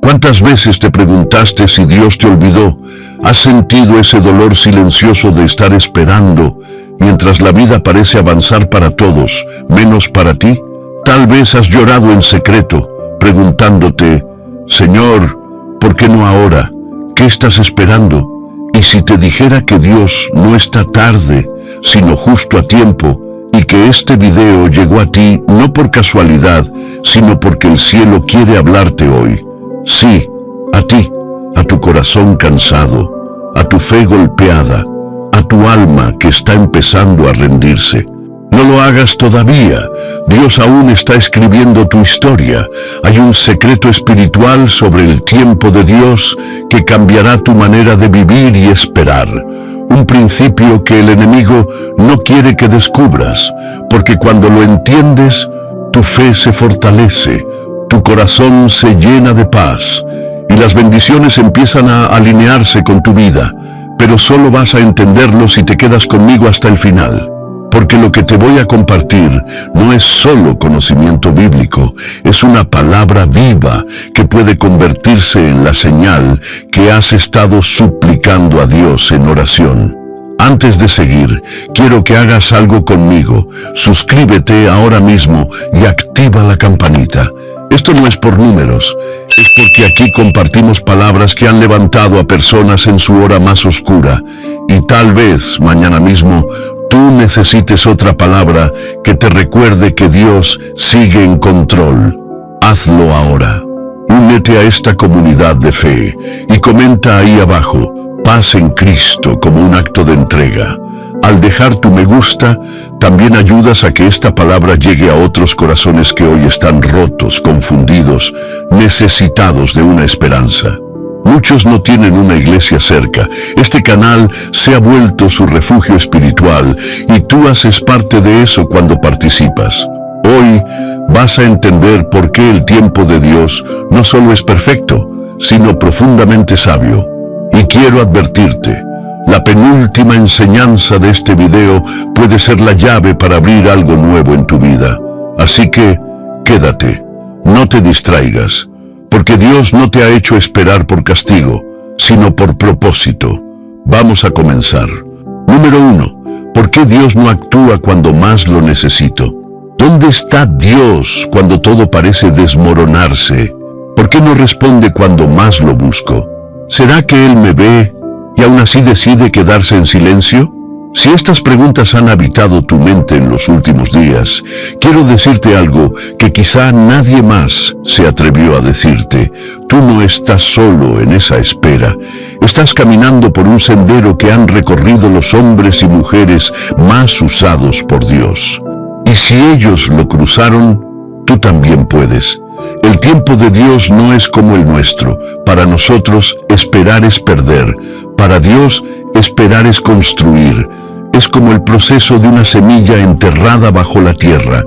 ¿Cuántas veces te preguntaste si Dios te olvidó? ¿Has sentido ese dolor silencioso de estar esperando mientras la vida parece avanzar para todos, menos para ti? Tal vez has llorado en secreto, preguntándote, Señor, ¿por qué no ahora? ¿Qué estás esperando? Y si te dijera que Dios no está tarde, sino justo a tiempo, y que este video llegó a ti no por casualidad, sino porque el cielo quiere hablarte hoy. Sí, a ti, a tu corazón cansado, a tu fe golpeada, a tu alma que está empezando a rendirse. No lo hagas todavía. Dios aún está escribiendo tu historia. Hay un secreto espiritual sobre el tiempo de Dios que cambiará tu manera de vivir y esperar. Un principio que el enemigo no quiere que descubras, porque cuando lo entiendes, tu fe se fortalece, tu corazón se llena de paz y las bendiciones empiezan a alinearse con tu vida. Pero solo vas a entenderlo si te quedas conmigo hasta el final. Porque lo que te voy a compartir no es solo conocimiento bíblico, es una palabra viva que puede convertirse en la señal que has estado suplicando a Dios en oración. Antes de seguir, quiero que hagas algo conmigo. Suscríbete ahora mismo y activa la campanita. Esto no es por números, es porque aquí compartimos palabras que han levantado a personas en su hora más oscura. Y tal vez mañana mismo tú necesites otra palabra que te recuerde que Dios sigue en control. Hazlo ahora. Únete a esta comunidad de fe y comenta ahí abajo, paz en Cristo, como un acto de entrega. Al dejar tu me gusta, también ayudas a que esta palabra llegue a otros corazones que hoy están rotos, confundidos, necesitados de una esperanza. Muchos no tienen una iglesia cerca. Este canal se ha vuelto su refugio espiritual y tú haces parte de eso cuando participas. Hoy vas a entender por qué el tiempo de Dios no solo es perfecto, sino profundamente sabio. Y quiero advertirte, la penúltima enseñanza de este video puede ser la llave para abrir algo nuevo en tu vida. Así que, quédate, no te distraigas. Porque Dios no te ha hecho esperar por castigo, sino por propósito. Vamos a comenzar. Número 1. ¿Por qué Dios no actúa cuando más lo necesito? ¿Dónde está Dios cuando todo parece desmoronarse? ¿Por qué no responde cuando más lo busco? ¿Será que Él me ve y aún así decide quedarse en silencio? Si estas preguntas han habitado tu mente en los últimos días, quiero decirte algo que quizá nadie más se atrevió a decirte. Tú no estás solo en esa espera. Estás caminando por un sendero que han recorrido los hombres y mujeres más usados por Dios. Y si ellos lo cruzaron, tú también puedes. El tiempo de Dios no es como el nuestro. Para nosotros, esperar es perder. Para Dios, esperar es construir. Es como el proceso de una semilla enterrada bajo la tierra.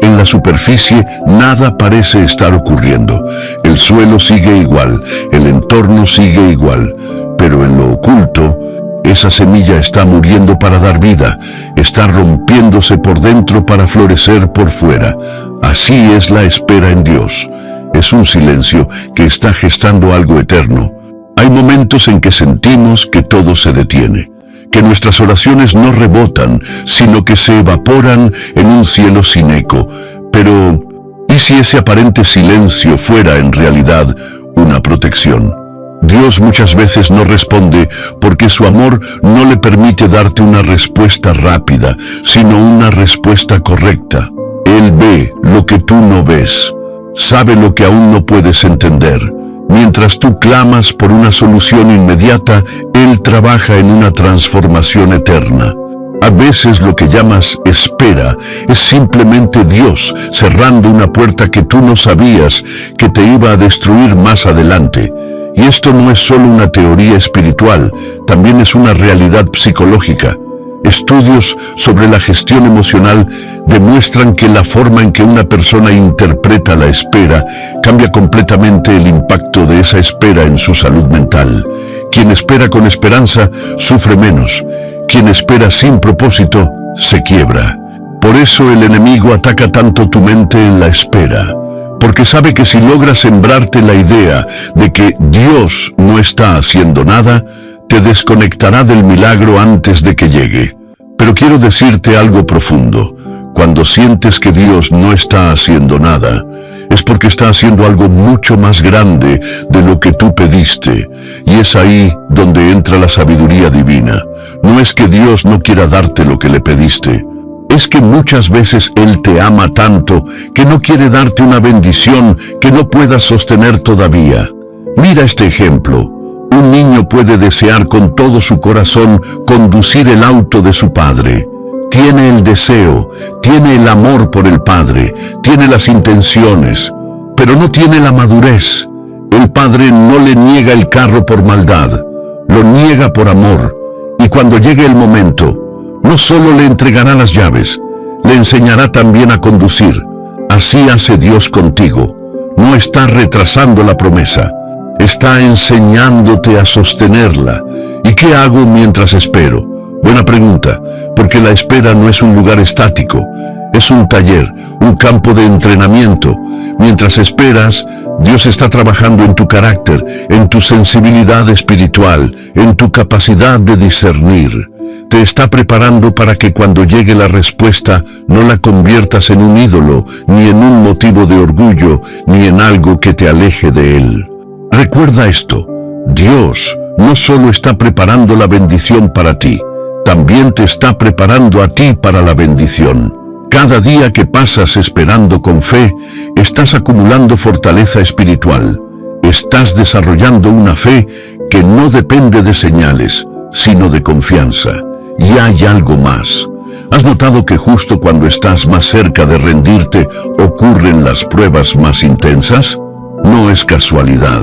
En la superficie nada parece estar ocurriendo. El suelo sigue igual, el entorno sigue igual. Pero en lo oculto, esa semilla está muriendo para dar vida, está rompiéndose por dentro para florecer por fuera. Así es la espera en Dios. Es un silencio que está gestando algo eterno. Hay momentos en que sentimos que todo se detiene, que nuestras oraciones no rebotan, sino que se evaporan en un cielo sin eco. Pero, ¿y si ese aparente silencio fuera en realidad una protección? Dios muchas veces no responde porque su amor no le permite darte una respuesta rápida, sino una respuesta correcta. Él ve lo que tú no ves, sabe lo que aún no puedes entender. Mientras tú clamas por una solución inmediata, Él trabaja en una transformación eterna. A veces lo que llamas espera es simplemente Dios cerrando una puerta que tú no sabías que te iba a destruir más adelante. Y esto no es solo una teoría espiritual, también es una realidad psicológica. Estudios sobre la gestión emocional demuestran que la forma en que una persona interpreta la espera cambia completamente el impacto de esa espera en su salud mental. Quien espera con esperanza sufre menos. Quien espera sin propósito se quiebra. Por eso el enemigo ataca tanto tu mente en la espera, porque sabe que si logra sembrarte la idea de que Dios no está haciendo nada, te desconectará del milagro antes de que llegue. Pero quiero decirte algo profundo. Cuando sientes que Dios no está haciendo nada, es porque está haciendo algo mucho más grande de lo que tú pediste. Y es ahí donde entra la sabiduría divina. No es que Dios no quiera darte lo que le pediste. Es que muchas veces Él te ama tanto que no quiere darte una bendición que no puedas sostener todavía. Mira este ejemplo. Un niño puede desear con todo su corazón conducir el auto de su padre. Tiene el deseo, tiene el amor por el padre, tiene las intenciones, pero no tiene la madurez. El padre no le niega el carro por maldad, lo niega por amor. Y cuando llegue el momento, no solo le entregará las llaves, le enseñará también a conducir. Así hace Dios contigo. No está retrasando la promesa, está enseñándote a sostenerla. ¿Y qué hago mientras espero? Buena pregunta, porque la espera no es un lugar estático, es un taller, un campo de entrenamiento. Mientras esperas, Dios está trabajando en tu carácter, en tu sensibilidad espiritual, en tu capacidad de discernir. Te está preparando para que cuando llegue la respuesta no la conviertas en un ídolo, ni en un motivo de orgullo, ni en algo que te aleje de Él. Recuerda esto, Dios no solo está preparando la bendición para ti, también te está preparando a ti para la bendición. Cada día que pasas esperando con fe, estás acumulando fortaleza espiritual. Estás desarrollando una fe que no depende de señales, sino de confianza. Y hay algo más. ¿Has notado que justo cuando estás más cerca de rendirte, ocurren las pruebas más intensas? No es casualidad.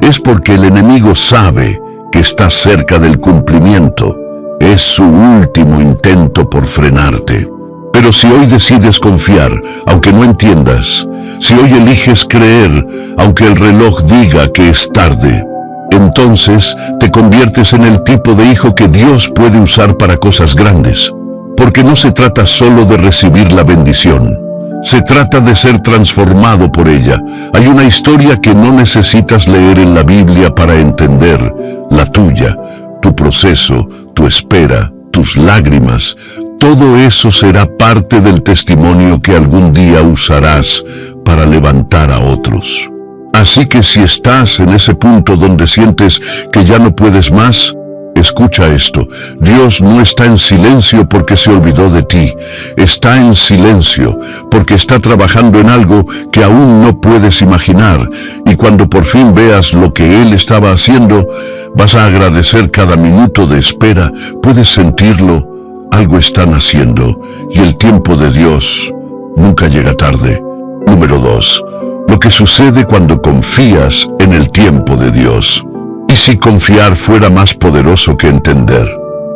Es porque el enemigo sabe que estás cerca del cumplimiento. Es su último intento por frenarte. Pero si hoy decides confiar, aunque no entiendas, si hoy eliges creer, aunque el reloj diga que es tarde, entonces te conviertes en el tipo de hijo que Dios puede usar para cosas grandes. Porque no se trata solo de recibir la bendición, se trata de ser transformado por ella. Hay una historia que no necesitas leer en la Biblia para entender, la tuya. Tu proceso, tu espera, tus lágrimas, todo eso será parte del testimonio que algún día usarás para levantar a otros. Así que si estás en ese punto donde sientes que ya no puedes más, escucha esto. Dios no está en silencio porque se olvidó de ti. Está en silencio porque está trabajando en algo que aún no puedes imaginar. Y cuando por fin veas lo que Él estaba haciendo, vas a agradecer cada minuto de espera. Puedes sentirlo. Algo están haciendo. Y el tiempo de Dios nunca llega tarde. Número 2. Lo que sucede cuando confías en el tiempo de Dios. ¿Y si confiar fuera más poderoso que entender?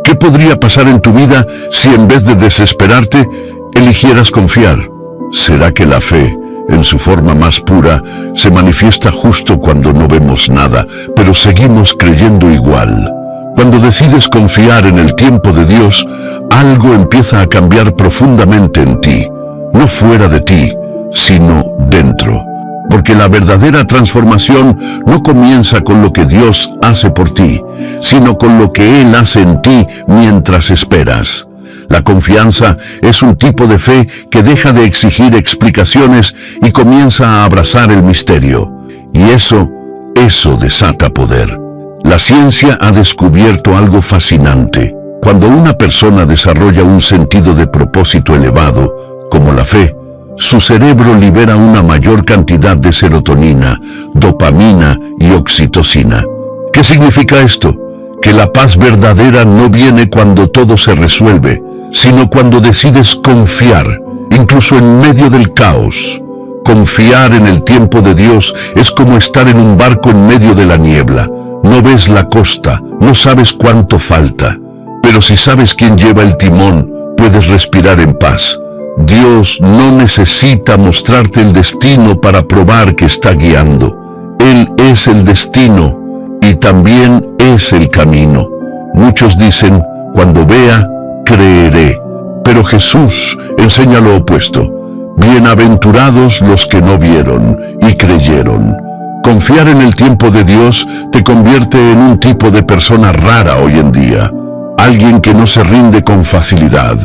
¿Qué podría pasar en tu vida si en vez de desesperarte, eligieras confiar? ¿Será que la fe, en su forma más pura, se manifiesta justo cuando no vemos nada, pero seguimos creyendo igual? Cuando decides confiar en el tiempo de Dios, algo empieza a cambiar profundamente en ti, no fuera de ti, sino dentro. Porque la verdadera transformación no comienza con lo que Dios hace por ti, sino con lo que Él hace en ti mientras esperas. La confianza es un tipo de fe que deja de exigir explicaciones y comienza a abrazar el misterio. Y eso desata poder. La ciencia ha descubierto algo fascinante. Cuando una persona desarrolla un sentido de propósito elevado, como la fe, su cerebro libera una mayor cantidad de serotonina, dopamina y oxitocina. ¿Qué significa esto? Que la paz verdadera no viene cuando todo se resuelve, sino cuando decides confiar, incluso en medio del caos. Confiar en el tiempo de Dios es como estar en un barco en medio de la niebla. No ves la costa, no sabes cuánto falta, pero si sabes quién lleva el timón, puedes respirar en paz. Dios no necesita mostrarte el destino para probar que está guiando. Él es el destino y también es el camino. Muchos dicen, cuando vea, creeré. Pero Jesús enseña lo opuesto. Bienaventurados los que no vieron y creyeron. Confiar en el tiempo de Dios te convierte en un tipo de persona rara hoy en día. Alguien que no se rinde con facilidad.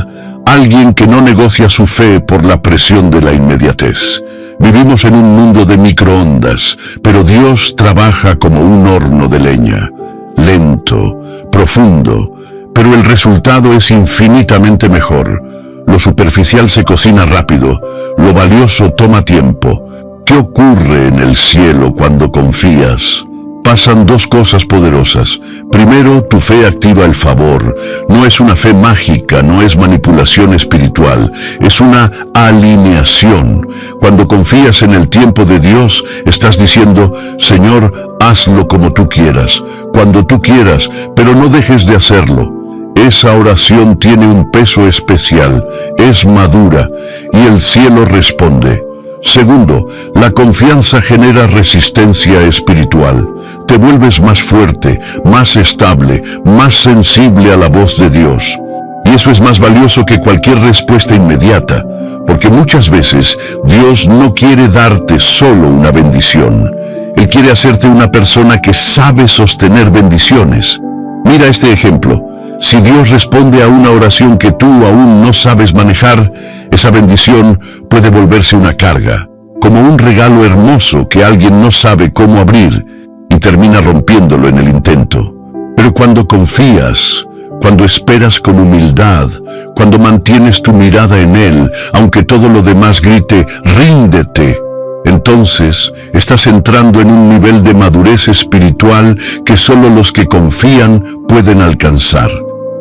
Alguien que no negocia su fe por la presión de la inmediatez. Vivimos en un mundo de microondas, pero Dios trabaja como un horno de leña. Lento, profundo, pero el resultado es infinitamente mejor. Lo superficial se cocina rápido, lo valioso toma tiempo. ¿Qué ocurre en el cielo cuando confías? Pasan dos cosas poderosas. Primero, tu fe activa el favor. No es una fe mágica, no es manipulación espiritual, es una alineación. Cuando confías en el tiempo de Dios, estás diciendo, Señor, hazlo como tú quieras, cuando tú quieras, pero no dejes de hacerlo. Esa oración tiene un peso especial, es madura, y el cielo responde. Segundo, la confianza genera resistencia espiritual. Te vuelves más fuerte, más estable, más sensible a la voz de Dios. Y eso es más valioso que cualquier respuesta inmediata, porque muchas veces Dios no quiere darte solo una bendición. Él quiere hacerte una persona que sabe sostener bendiciones. Mira este ejemplo. Si Dios responde a una oración que tú aún no sabes manejar, esa bendición puede volverse una carga, como un regalo hermoso que alguien no sabe cómo abrir y termina rompiéndolo en el intento. Pero cuando confías, cuando esperas con humildad, cuando mantienes tu mirada en Él, aunque todo lo demás grite, ríndete, entonces estás entrando en un nivel de madurez espiritual que solo los que confían pueden alcanzar.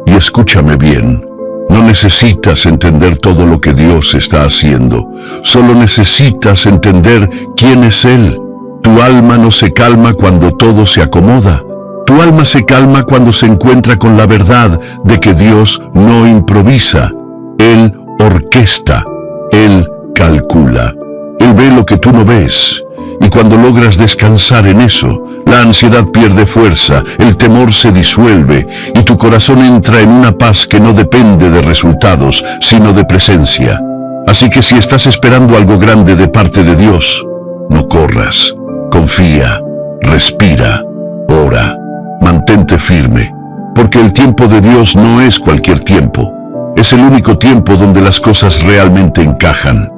Y escúchame bien, no necesitas entender todo lo que Dios está haciendo, solo necesitas entender quién es Él. Tu alma no se calma cuando todo se acomoda. Tu alma se calma cuando se encuentra con la verdad de que Dios no improvisa. Él orquesta, Él calcula. Él ve lo que tú no ves. Y cuando logras descansar en eso, la ansiedad pierde fuerza, el temor se disuelve y tu corazón entra en una paz que no depende de resultados, sino de presencia. Así que si estás esperando algo grande de parte de Dios, no corras, confía, respira, ora, mantente firme, porque el tiempo de Dios no es cualquier tiempo, es el único tiempo donde las cosas realmente encajan.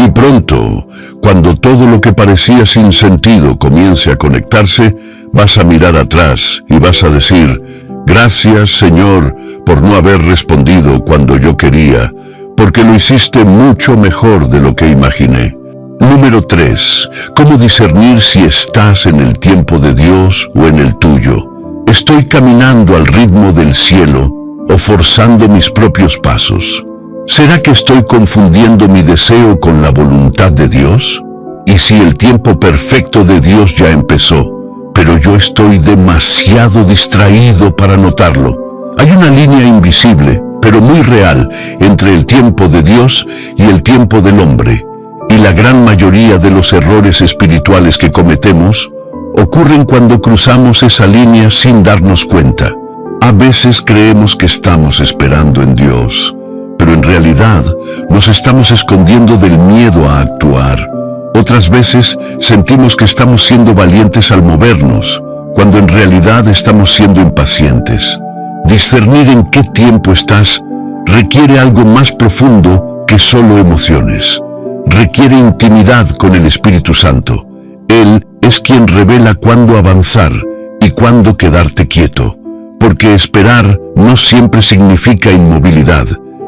Y pronto, cuando todo lo que parecía sin sentido comience a conectarse, vas a mirar atrás y vas a decir, gracias Señor por no haber respondido cuando yo quería, porque lo hiciste mucho mejor de lo que imaginé. Número 3. ¿Cómo discernir si estás en el tiempo de Dios o en el tuyo? ¿Estoy caminando al ritmo del cielo o forzando mis propios pasos? ¿Será que estoy confundiendo mi deseo con la voluntad de Dios? ¿Y si el tiempo perfecto de Dios ya empezó, pero yo estoy demasiado distraído para notarlo? Hay una línea invisible, pero muy real, entre el tiempo de Dios y el tiempo del hombre. Y la gran mayoría de los errores espirituales que cometemos ocurren cuando cruzamos esa línea sin darnos cuenta. A veces creemos que estamos esperando en Dios, pero en realidad nos estamos escondiendo del miedo a actuar. Otras veces sentimos que estamos siendo valientes al movernos, cuando en realidad estamos siendo impacientes. Discernir en qué tiempo estás requiere algo más profundo que solo emociones. Requiere intimidad con el Espíritu Santo. Él es quien revela cuándo avanzar y cuándo quedarte quieto, porque esperar no siempre significa inmovilidad.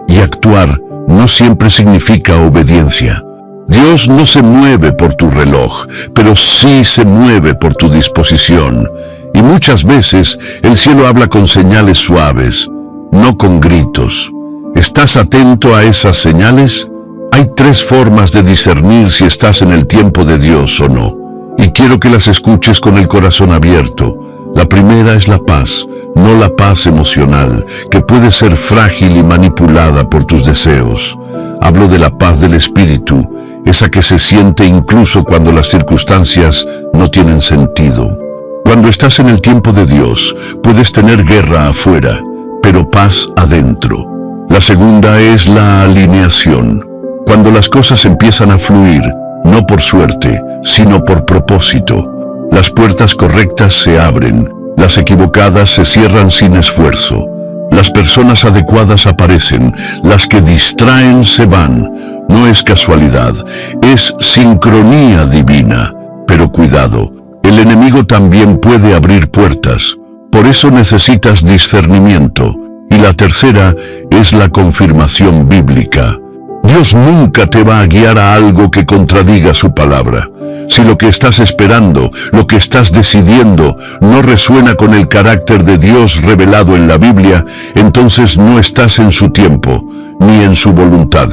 Y actuar no siempre significa obediencia. Dios no se mueve por tu reloj, pero sí se mueve por tu disposición. Y muchas veces el cielo habla con señales suaves, no con gritos. ¿Estás atento a esas señales? Hay 3 formas de discernir si estás en el tiempo de Dios o no. Y quiero que las escuches con el corazón abierto. La primera es la paz, no la paz emocional, que puede ser frágil y manipulada por tus deseos. Hablo de la paz del espíritu, esa que se siente incluso cuando las circunstancias no tienen sentido. Cuando estás en el tiempo de Dios, puedes tener guerra afuera, pero paz adentro. La segunda es la alineación. Cuando las cosas empiezan a fluir, no por suerte, sino por propósito. Las puertas correctas se abren, las equivocadas se cierran sin esfuerzo. Las personas adecuadas aparecen, las que distraen se van. No es casualidad, es sincronía divina. Pero cuidado, el enemigo también puede abrir puertas. Por eso necesitas discernimiento. Y la tercera es la confirmación bíblica. Dios nunca te va a guiar a algo que contradiga su palabra. Si lo que estás esperando, lo que estás decidiendo, no resuena con el carácter de Dios revelado en la Biblia, entonces no estás en su tiempo, ni en su voluntad.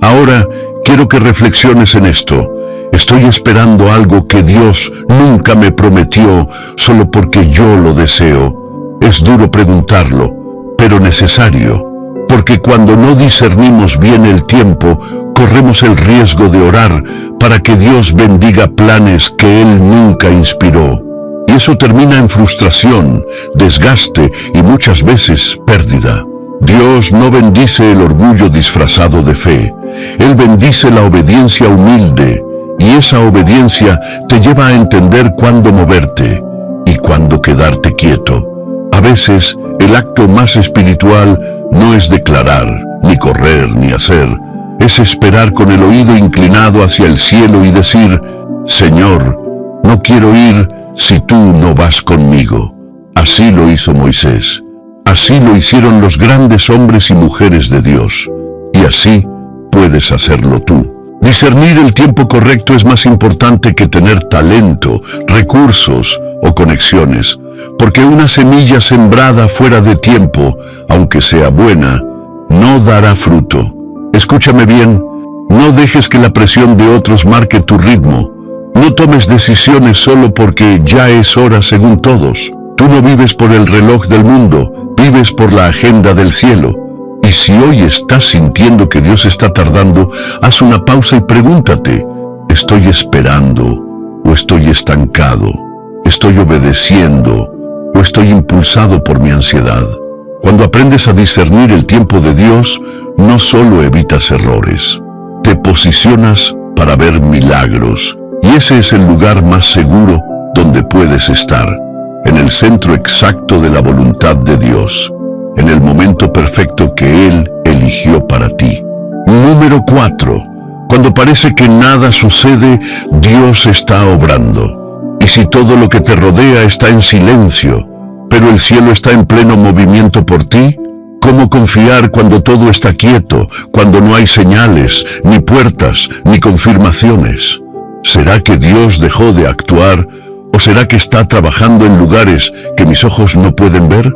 Ahora, quiero que reflexiones en esto. ¿Estoy esperando algo que Dios nunca me prometió solo porque yo lo deseo? Es duro preguntarlo, pero necesario. Porque cuando no discernimos bien el tiempo, corremos el riesgo de orar para que Dios bendiga planes que Él nunca inspiró. Y eso termina en frustración, desgaste y muchas veces pérdida. Dios no bendice el orgullo disfrazado de fe. Él bendice la obediencia humilde, y esa obediencia te lleva a entender cuándo moverte y cuándo quedarte quieto. A veces, el acto más espiritual no es declarar, ni correr, ni hacer. Es esperar con el oído inclinado hacia el cielo y decir: Señor, no quiero ir si tú no vas conmigo. Así lo hizo Moisés. Así lo hicieron los grandes hombres y mujeres de Dios. Y así puedes hacerlo tú. Discernir el tiempo correcto es más importante que tener talento, recursos o conexiones, porque una semilla sembrada fuera de tiempo, aunque sea buena, no dará fruto. Escúchame bien, no dejes que la presión de otros marque tu ritmo. No tomes decisiones solo porque ya es hora según todos. Tú no vives por el reloj del mundo, vives por la agenda del cielo. Y si hoy estás sintiendo que Dios está tardando, haz una pausa y pregúntate: ¿estoy esperando o estoy estancado? ¿Estoy obedeciendo o estoy impulsado por mi ansiedad? Cuando aprendes a discernir el tiempo de Dios, no solo evitas errores, te posicionas para ver milagros. Y ese es el lugar más seguro donde puedes estar, en el centro exacto de la voluntad de Dios, en el momento perfecto que Él eligió para ti. Número 4. Cuando parece que nada sucede, Dios está obrando. Y si todo lo que te rodea está en silencio, pero el cielo está en pleno movimiento por ti, ¿cómo confiar cuando todo está quieto, cuando no hay señales, ni puertas, ni confirmaciones? ¿Será que Dios dejó de actuar o será que está trabajando en lugares que mis ojos no pueden ver?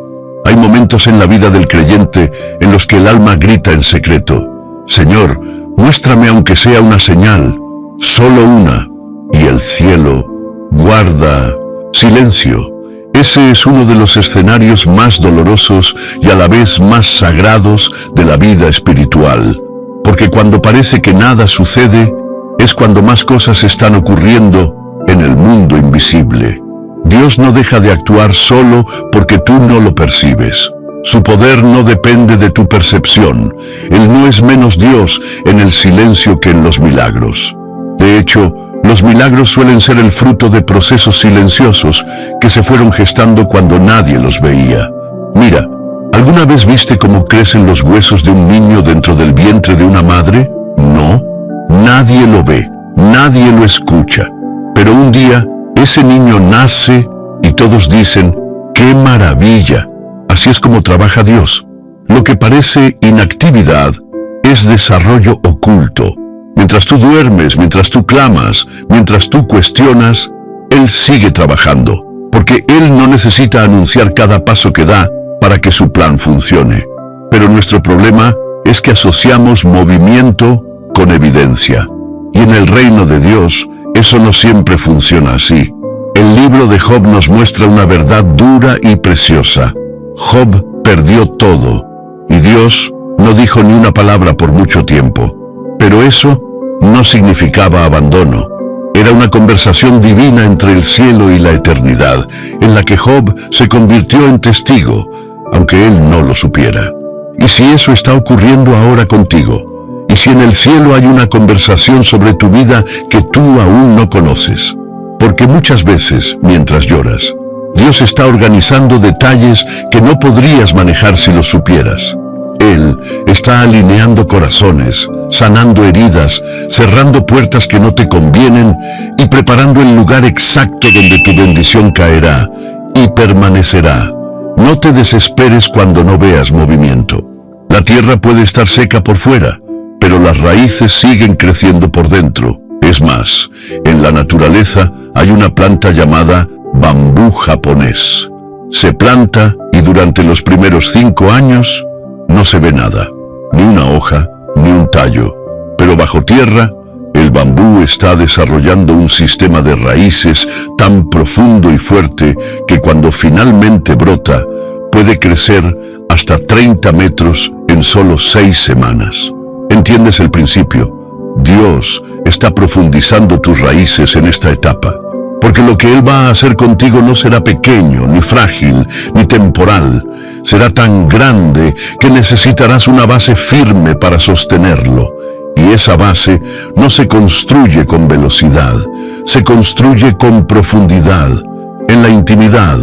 Hay momentos en la vida del creyente en los que el alma grita en secreto: Señor, muéstrame aunque sea una señal, solo una. Y el cielo guarda silencio. Ese es uno de los escenarios más dolorosos y a la vez más sagrados de la vida espiritual. Porque cuando parece que nada sucede, es cuando más cosas están ocurriendo en el mundo invisible. Dios no deja de actuar solo porque tú no lo percibes. Su poder no depende de tu percepción. Él no es menos Dios en el silencio que en los milagros. De hecho, los milagros suelen ser el fruto de procesos silenciosos que se fueron gestando cuando nadie los veía. Mira, ¿alguna vez viste cómo crecen los huesos de un niño dentro del vientre de una madre? No, nadie lo ve, nadie lo escucha. Pero un día, ese niño nace y todos dicen: ¡qué maravilla! Así es como trabaja Dios. Lo que parece inactividad es desarrollo oculto. Mientras tú duermes, mientras tú clamas, mientras tú cuestionas, Él sigue trabajando, porque Él no necesita anunciar cada paso que da para que su plan funcione. Pero nuestro problema es que asociamos movimiento con evidencia. Y en el reino de Dios, eso no siempre funciona así. El libro de Job nos muestra una verdad dura y preciosa. Job perdió todo, y Dios no dijo ni una palabra por mucho tiempo. Pero eso no significaba abandono. Era una conversación divina entre el cielo y la eternidad, en la que Job se convirtió en testigo, aunque él no lo supiera. ¿Y si eso está ocurriendo ahora contigo? ¿Y y si en el cielo hay una conversación sobre tu vida que tú aún no conoces. Porque muchas veces, mientras lloras, Dios está organizando detalles que no podrías manejar si los supieras. Él está alineando corazones, sanando heridas, cerrando puertas que no te convienen y preparando el lugar exacto donde tu bendición caerá y permanecerá. No te desesperes cuando no veas movimiento. La tierra puede estar seca por fuera, pero las raíces siguen creciendo por dentro. Es más, en la naturaleza hay una planta llamada bambú japonés. Se planta y durante los primeros 5 años no se ve nada, ni una hoja, ni un tallo. Pero bajo tierra, el bambú está desarrollando un sistema de raíces tan profundo y fuerte que cuando finalmente brota, puede crecer hasta 30 metros en solo 6 semanas. ¿Entiendes el principio? Dios está profundizando tus raíces en esta etapa, porque lo que Él va a hacer contigo no será pequeño, ni frágil, ni temporal. Será tan grande que necesitarás una base firme para sostenerlo. Y esa base no se construye con velocidad, se construye con profundidad, en la intimidad,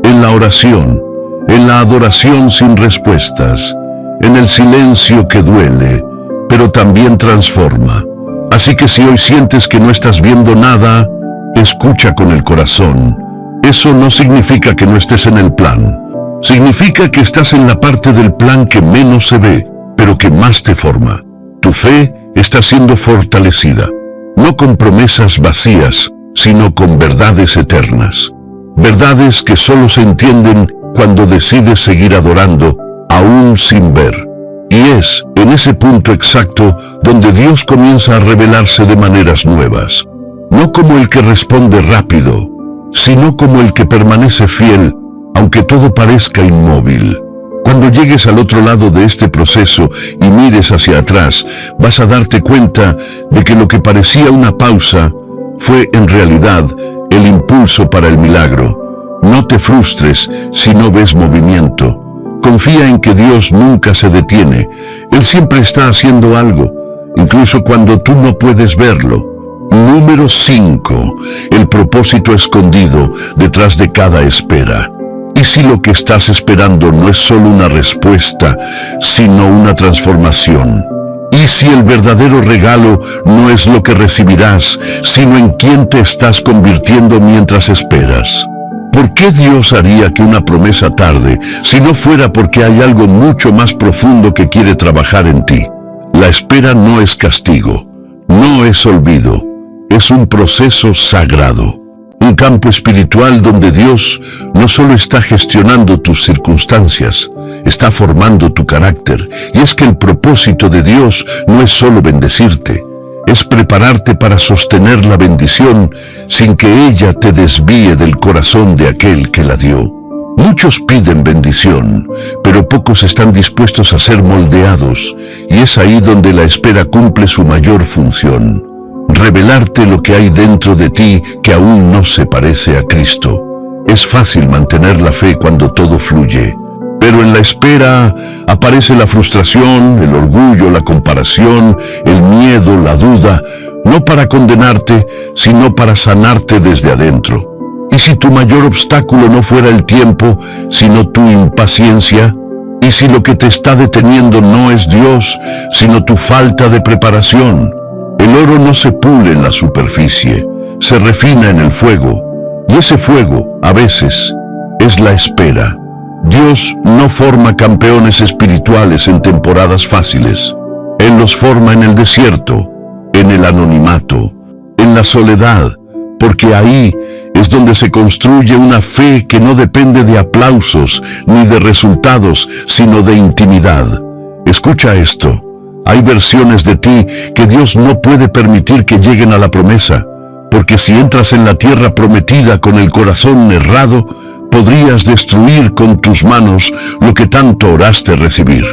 en la oración, en la adoración sin respuestas, en el silencio que duele, pero también transforma. Así que si hoy sientes que no estás viendo nada, escucha con el corazón. Eso no significa que no estés en el plan. Significa que estás en la parte del plan que menos se ve, pero que más te forma. Tu fe está siendo fortalecida, no con promesas vacías, sino con verdades eternas. Verdades que solo se entienden cuando decides seguir adorando, aún sin ver. Y es en ese punto exacto donde Dios comienza a revelarse de maneras nuevas. No como el que responde rápido, sino como el que permanece fiel, aunque todo parezca inmóvil. Cuando llegues al otro lado de este proceso y mires hacia atrás, vas a darte cuenta de que lo que parecía una pausa fue en realidad el impulso para el milagro. No te frustres si no ves movimiento. Confía en que Dios nunca se detiene. Él siempre está haciendo algo, incluso cuando tú no puedes verlo. Número 5. El propósito escondido detrás de cada espera. ¿Y si lo que estás esperando no es solo una respuesta, sino una transformación? ¿Y si el verdadero regalo no es lo que recibirás, sino en quién te estás convirtiendo mientras esperas? ¿Por qué Dios haría que una promesa tarde, si no fuera porque hay algo mucho más profundo que quiere trabajar en ti? La espera no es castigo, no es olvido, es un proceso sagrado. Un campo espiritual donde Dios no solo está gestionando tus circunstancias, está formando tu carácter. Y es que el propósito de Dios no es solo bendecirte, es prepararte para sostener la bendición sin que ella te desvíe del corazón de aquel que la dio. Muchos piden bendición, pero pocos están dispuestos a ser moldeados, y es ahí donde la espera cumple su mayor función. Revelarte lo que hay dentro de ti que aún no se parece a Cristo. Es fácil mantener la fe cuando todo fluye, pero en la espera aparece la frustración, el orgullo, la comparación, el miedo, la duda, no para condenarte, sino para sanarte desde adentro. ¿Y si tu mayor obstáculo no fuera el tiempo, sino tu impaciencia? ¿Y si lo que te está deteniendo no es Dios, sino tu falta de preparación? El oro no se pule en la superficie, se refina en el fuego, y ese fuego, a veces, es la espera. Dios no forma campeones espirituales en temporadas fáciles. Él los forma en el desierto, en el anonimato, en la soledad, porque ahí es donde se construye una fe que no depende de aplausos ni de resultados, sino de intimidad. Escucha esto. Hay versiones de ti que Dios no puede permitir que lleguen a la promesa, porque si entras en la tierra prometida con el corazón errado, podrías destruir con tus manos lo que tanto oraste recibir.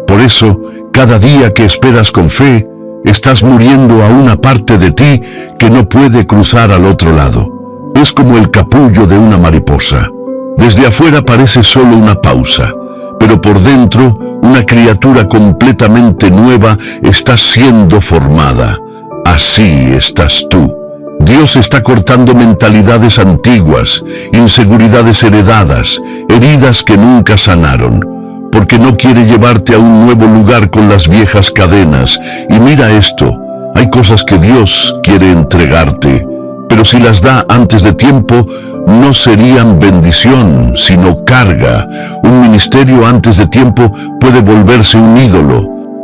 Por eso, cada día que esperas con fe, estás muriendo a una parte de ti que no puede cruzar al otro lado. Es como el capullo de una mariposa. Desde afuera parece solo una pausa, pero por dentro una criatura completamente nueva está siendo formada. Así estás tú. Dios está cortando mentalidades antiguas, inseguridades heredadas, heridas que nunca sanaron, porque no quiere llevarte a un nuevo lugar con las viejas cadenas. Y mira esto, hay cosas que Dios quiere entregarte, pero si las da antes de tiempo, no serían bendición, sino carga. Un ministerio antes de tiempo puede volverse un ídolo.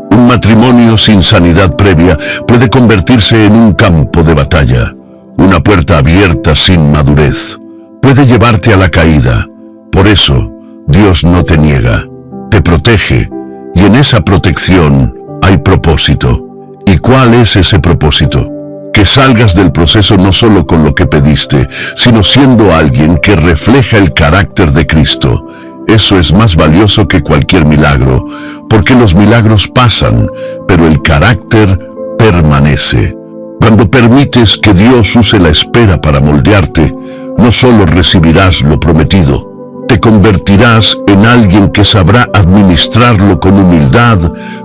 Un matrimonio sin sanidad previa puede convertirse en un campo de batalla. Una puerta abierta sin madurez puede llevarte a la caída. Por eso, Dios no te niega, te protege, y en esa protección hay propósito. ¿Y cuál es ese propósito? Que salgas del proceso no solo con lo que pediste, sino siendo alguien que refleja el carácter de Cristo. Eso es más valioso que cualquier milagro, porque los milagros pasan, pero el carácter permanece. Cuando permites que Dios use la espera para moldearte, no solo recibirás lo prometido, te convertirás en alguien que sabrá administrarlo con humildad,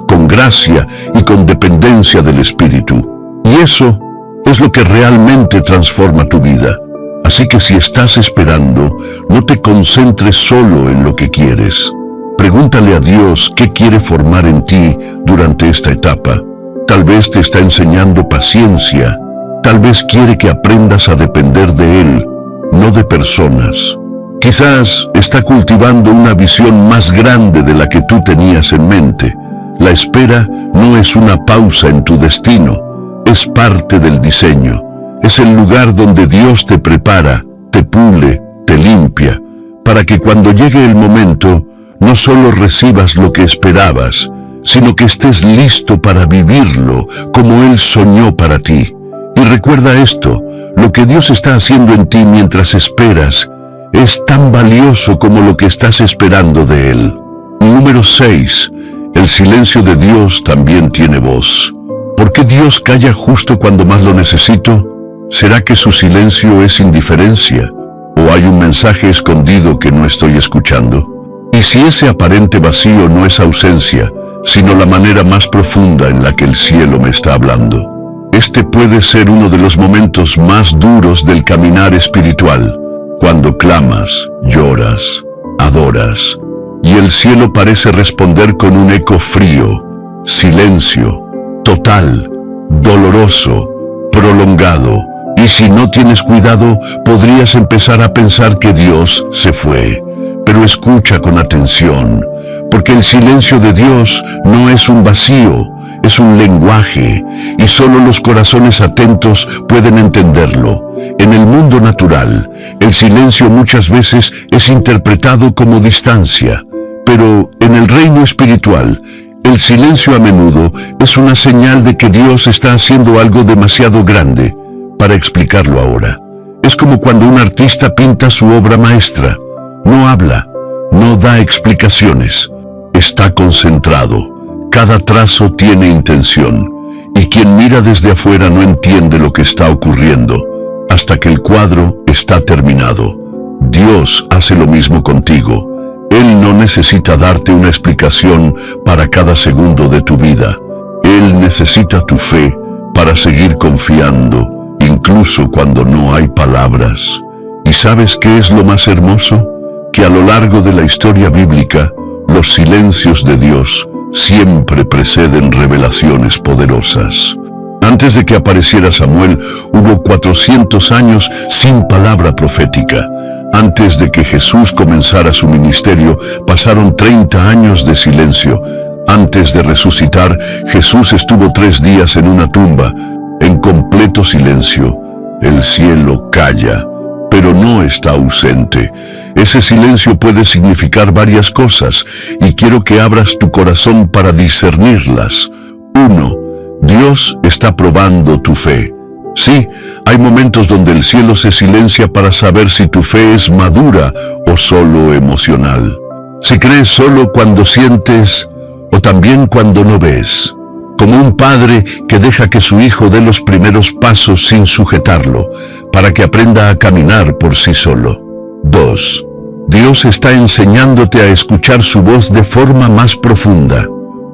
con gracia y con dependencia del Espíritu. Y eso es lo que realmente transforma tu vida. Así que si estás esperando, no te concentres solo en lo que quieres. Pregúntale a Dios qué quiere formar en ti durante esta etapa. Tal vez te está enseñando paciencia. Tal vez quiere que aprendas a depender de Él, no de personas. Quizás está cultivando una visión más grande de la que tú tenías en mente. La espera no es una pausa en tu destino, es parte del diseño. Es el lugar donde Dios te prepara, te pule, te limpia, para que cuando llegue el momento, no solo recibas lo que esperabas, sino que estés listo para vivirlo como Él soñó para ti. Y recuerda esto, lo que Dios está haciendo en ti mientras esperas, es tan valioso como lo que estás esperando de Él. Número 6. El silencio de Dios también tiene voz. ¿Por qué Dios calla justo cuando más lo necesito? ¿Será que su silencio es indiferencia? ¿O hay un mensaje escondido que no estoy escuchando? ¿Y si ese aparente vacío no es ausencia, sino la manera más profunda en la que el cielo me está hablando? Este puede ser uno de los momentos más duros del caminar espiritual, cuando clamas, lloras, adoras, y el cielo parece responder con un eco frío, silencio, total, doloroso, prolongado. Y si no tienes cuidado, podrías empezar a pensar que Dios se fue. Pero escucha con atención, porque el silencio de Dios no es un vacío, es un lenguaje, y solo los corazones atentos pueden entenderlo. En el mundo natural, el silencio muchas veces es interpretado como distancia, pero en el reino espiritual, el silencio a menudo es una señal de que Dios está haciendo algo demasiado grande para explicarlo ahora. Es como cuando un artista pinta su obra maestra. No habla, no da explicaciones. Está concentrado. Cada trazo tiene intención. Y quien mira desde afuera no entiende lo que está ocurriendo hasta que el cuadro está terminado. Dios hace lo mismo contigo. Él no necesita darte una explicación para cada segundo de tu vida. Él necesita tu fe para seguir confiando, incluso cuando no hay palabras. ¿Y sabes qué es lo más hermoso? Que a lo largo de la historia bíblica, los silencios de Dios siempre preceden revelaciones poderosas. Antes de que apareciera Samuel, hubo 400 años sin palabra profética. Antes de que Jesús comenzara su ministerio, pasaron 30 años de silencio. Antes de resucitar, Jesús estuvo 3 días en una tumba, en completo silencio. El cielo calla, pero no está ausente. Ese silencio puede significar varias cosas, y quiero que abras tu corazón para discernirlas. 1. Dios está probando tu fe. Sí, hay momentos donde el cielo se silencia para saber si tu fe es madura o solo emocional. Si crees solo cuando sientes o también cuando no ves. Como un padre que deja que su hijo dé los primeros pasos sin sujetarlo, para que aprenda a caminar por sí solo. 2. Dios está enseñándote a escuchar su voz de forma más profunda.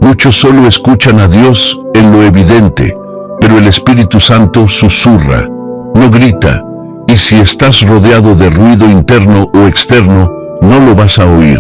Muchos solo escuchan a Dios en lo evidente, pero el Espíritu Santo susurra, no grita, y si estás rodeado de ruido interno o externo, no lo vas a oír.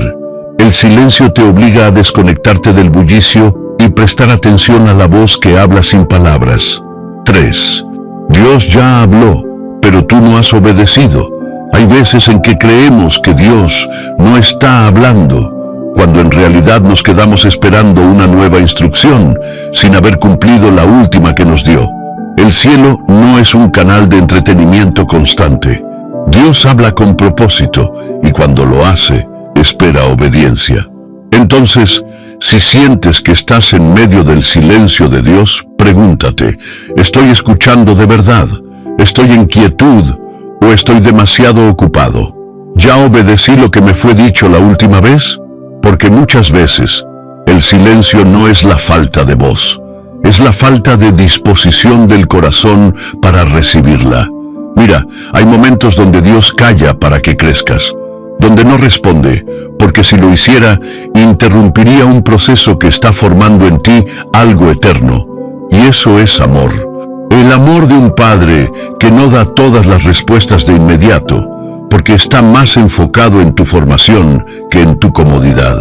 El silencio te obliga a desconectarte del bullicio y prestar atención a la voz que habla sin palabras. 3. Dios ya habló, pero tú no has obedecido. Hay veces en que creemos que Dios no está hablando, cuando en realidad nos quedamos esperando una nueva instrucción, sin haber cumplido la última que nos dio. El cielo no es un canal de entretenimiento constante. Dios habla con propósito, y cuando lo hace, espera obediencia. Entonces, si sientes que estás en medio del silencio de Dios, pregúntate, ¿estoy escuchando de verdad? ¿Estoy en quietud o estoy demasiado ocupado? ¿Ya obedecí lo que me fue dicho la última vez? Porque muchas veces el silencio no es la falta de voz, es la falta de disposición del corazón para recibirla. Mira, hay momentos donde Dios calla para que crezcas, donde no responde, porque si lo hiciera, interrumpiría un proceso que está formando en ti algo eterno. Y eso es amor. El amor de un padre que no da todas las respuestas de inmediato, porque está más enfocado en tu formación que en tu comodidad.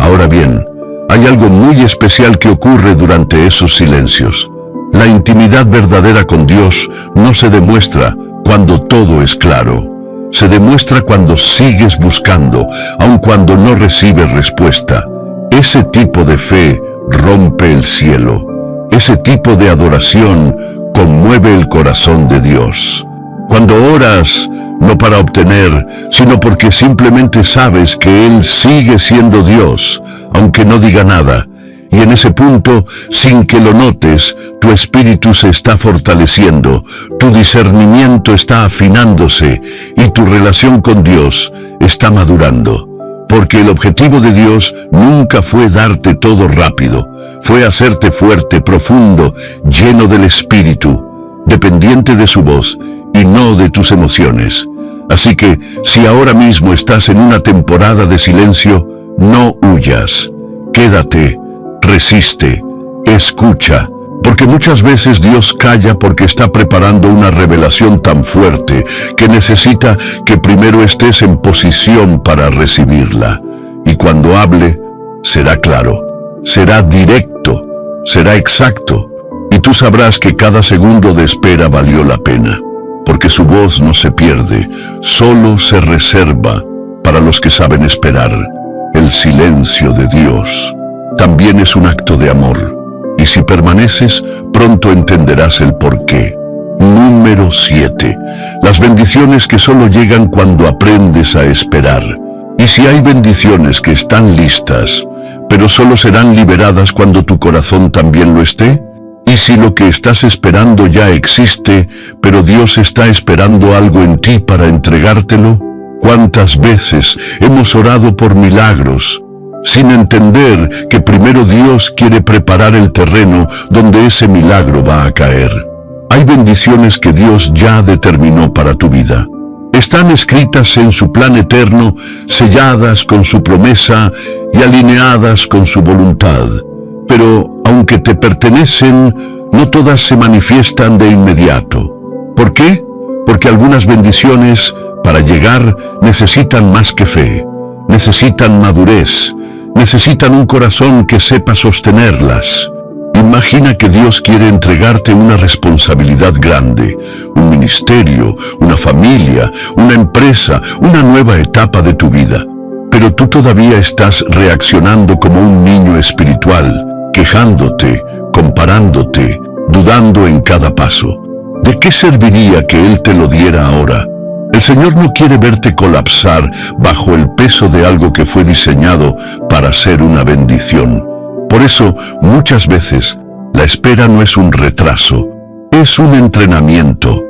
Ahora bien, hay algo muy especial que ocurre durante esos silencios. La intimidad verdadera con Dios no se demuestra cuando todo es claro. Se demuestra cuando sigues buscando, aun cuando no recibes respuesta. Ese tipo de fe rompe el cielo. Ese tipo de adoración conmueve el corazón de Dios. Cuando oras, no para obtener, sino porque simplemente sabes que Él sigue siendo Dios, aunque no diga nada. Y en ese punto, sin que lo notes, tu espíritu se está fortaleciendo, tu discernimiento está afinándose y tu relación con Dios está madurando. Porque el objetivo de Dios nunca fue darte todo rápido, fue hacerte fuerte, profundo, lleno del Espíritu, dependiente de su voz y no de tus emociones. Así que, si ahora mismo estás en una temporada de silencio, no huyas, quédate. Resiste, escucha, porque muchas veces Dios calla porque está preparando una revelación tan fuerte que necesita que primero estés en posición para recibirla. Y cuando hable, será claro, será directo, será exacto, y tú sabrás que cada segundo de espera valió la pena, porque su voz no se pierde, solo se reserva para los que saben esperar. El silencio de Dios también es un acto de amor, y si permaneces, pronto entenderás el porqué. Número 7. Las bendiciones que solo llegan cuando aprendes a esperar. Y si hay bendiciones que están listas, pero solo serán liberadas cuando tu corazón también lo esté. Y si lo que estás esperando ya existe, pero Dios está esperando algo en ti para entregártelo. ¿Cuántas veces hemos orado por milagros, sin entender que primero Dios quiere preparar el terreno donde ese milagro va a caer? Hay bendiciones que Dios ya determinó para tu vida. Están escritas en su plan eterno, selladas con su promesa y alineadas con su voluntad. Pero aunque te pertenecen, no todas se manifiestan de inmediato. ¿Por qué? Porque algunas bendiciones, para llegar, necesitan más que fe. Necesitan madurez, necesitan un corazón que sepa sostenerlas. Imagina que Dios quiere entregarte una responsabilidad grande, un ministerio, una familia, una empresa, una nueva etapa de tu vida. Pero tú todavía estás reaccionando como un niño espiritual, quejándote, comparándote, dudando en cada paso. ¿De qué serviría que Él te lo diera ahora? El Señor no quiere verte colapsar bajo el peso de algo que fue diseñado para ser una bendición. Por eso, muchas veces, la espera no es un retraso, es un entrenamiento.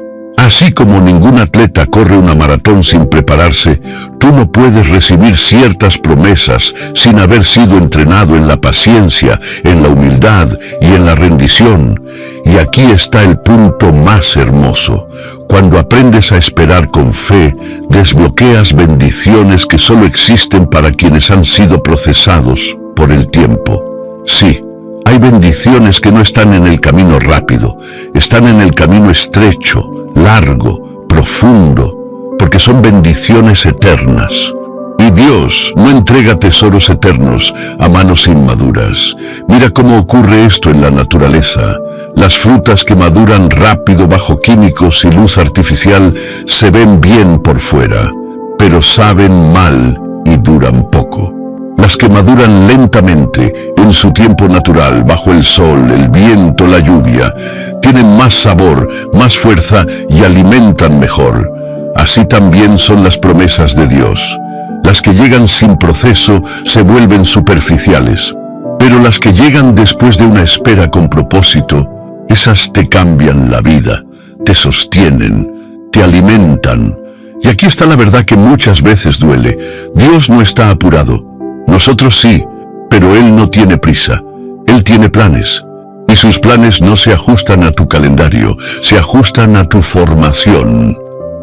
Así como ningún atleta corre una maratón sin prepararse, tú no puedes recibir ciertas promesas sin haber sido entrenado en la paciencia, en la humildad y en la rendición. Y aquí está el punto más hermoso. Cuando aprendes a esperar con fe, desbloqueas bendiciones que solo existen para quienes han sido procesados por el tiempo. Sí, hay bendiciones que no están en el camino rápido, están en el camino estrecho, largo, profundo, porque son bendiciones eternas. Y Dios no entrega tesoros eternos a manos inmaduras. Mira cómo ocurre esto en la naturaleza. Las frutas que maduran rápido bajo químicos y luz artificial se ven bien por fuera, pero saben mal y duran poco. Las que maduran lentamente, en su tiempo natural, bajo el sol, el viento, la lluvia, tienen más sabor, más fuerza y alimentan mejor. Así también son las promesas de Dios. Las que llegan sin proceso se vuelven superficiales, pero las que llegan después de una espera con propósito, esas te cambian la vida, te sostienen, te alimentan. Y aquí está la verdad que muchas veces duele. Dios no está apurado. Nosotros sí, pero Él no tiene prisa. Él tiene planes. Y sus planes no se ajustan a tu calendario, se ajustan a tu formación.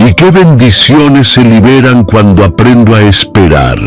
¿Y qué bendiciones se liberan cuando aprendo a esperar?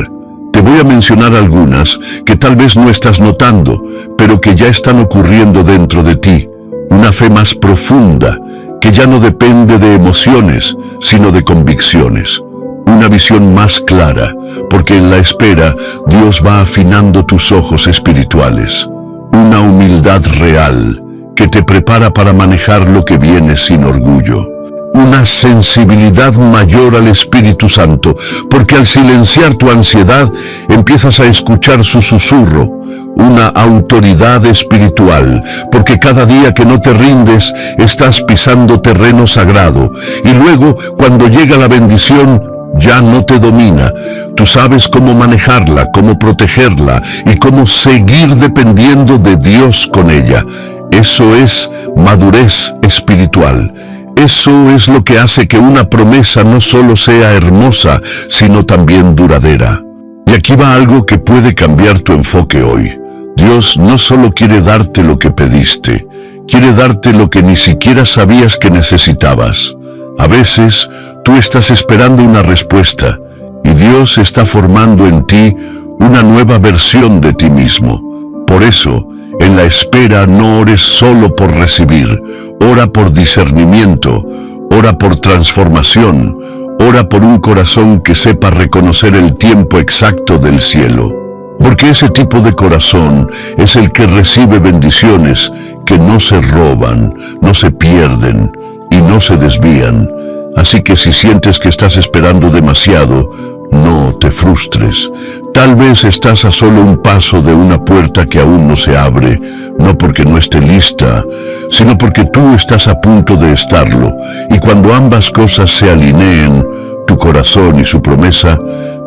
Te voy a mencionar algunas que tal vez no estás notando, pero que ya están ocurriendo dentro de ti. Una fe más profunda, que ya no depende de emociones, sino de convicciones. Una visión más clara, porque en la espera Dios va afinando tus ojos espirituales. Una humildad real, que te prepara para manejar lo que viene sin orgullo. Una sensibilidad mayor al Espíritu Santo, porque al silenciar tu ansiedad empiezas a escuchar su susurro. Una autoridad espiritual, porque cada día que no te rindes estás pisando terreno sagrado, y luego cuando llega la bendición ya no te domina. Tú sabes cómo manejarla, cómo protegerla y cómo seguir dependiendo de Dios con ella. Eso es madurez espiritual. Eso es lo que hace que una promesa no solo sea hermosa, sino también duradera. Y aquí va algo que puede cambiar tu enfoque hoy. Dios no solo quiere darte lo que pediste, quiere darte lo que ni siquiera sabías que necesitabas. A veces, tú estás esperando una respuesta, y Dios está formando en ti una nueva versión de ti mismo. Por eso, en la espera no ores solo por recibir, ora por discernimiento, ora por transformación, ora por un corazón que sepa reconocer el tiempo exacto del cielo. Porque ese tipo de corazón es el que recibe bendiciones que no se roban, no se pierden y no se desvían. Así que si sientes que estás esperando demasiado, no te frustres. Tal vez estás a solo un paso de una puerta que aún no se abre, no porque no esté lista, sino porque tú estás a punto de estarlo. Y cuando ambas cosas se alineen, tu corazón y su promesa,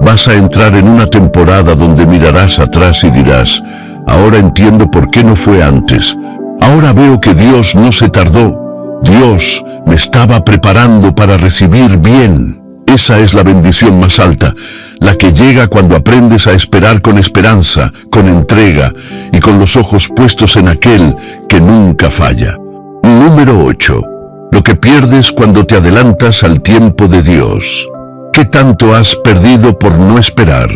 vas a entrar en una temporada donde mirarás atrás y dirás: ahora entiendo por qué no fue antes. Ahora veo que Dios no se tardó. Dios me estaba preparando para recibir bien. Esa es la bendición más alta, la que llega cuando aprendes a esperar con esperanza, con entrega y con los ojos puestos en aquel que nunca falla. Número 8. Lo que pierdes cuando te adelantas al tiempo de Dios. ¿Qué tanto has perdido por no esperar?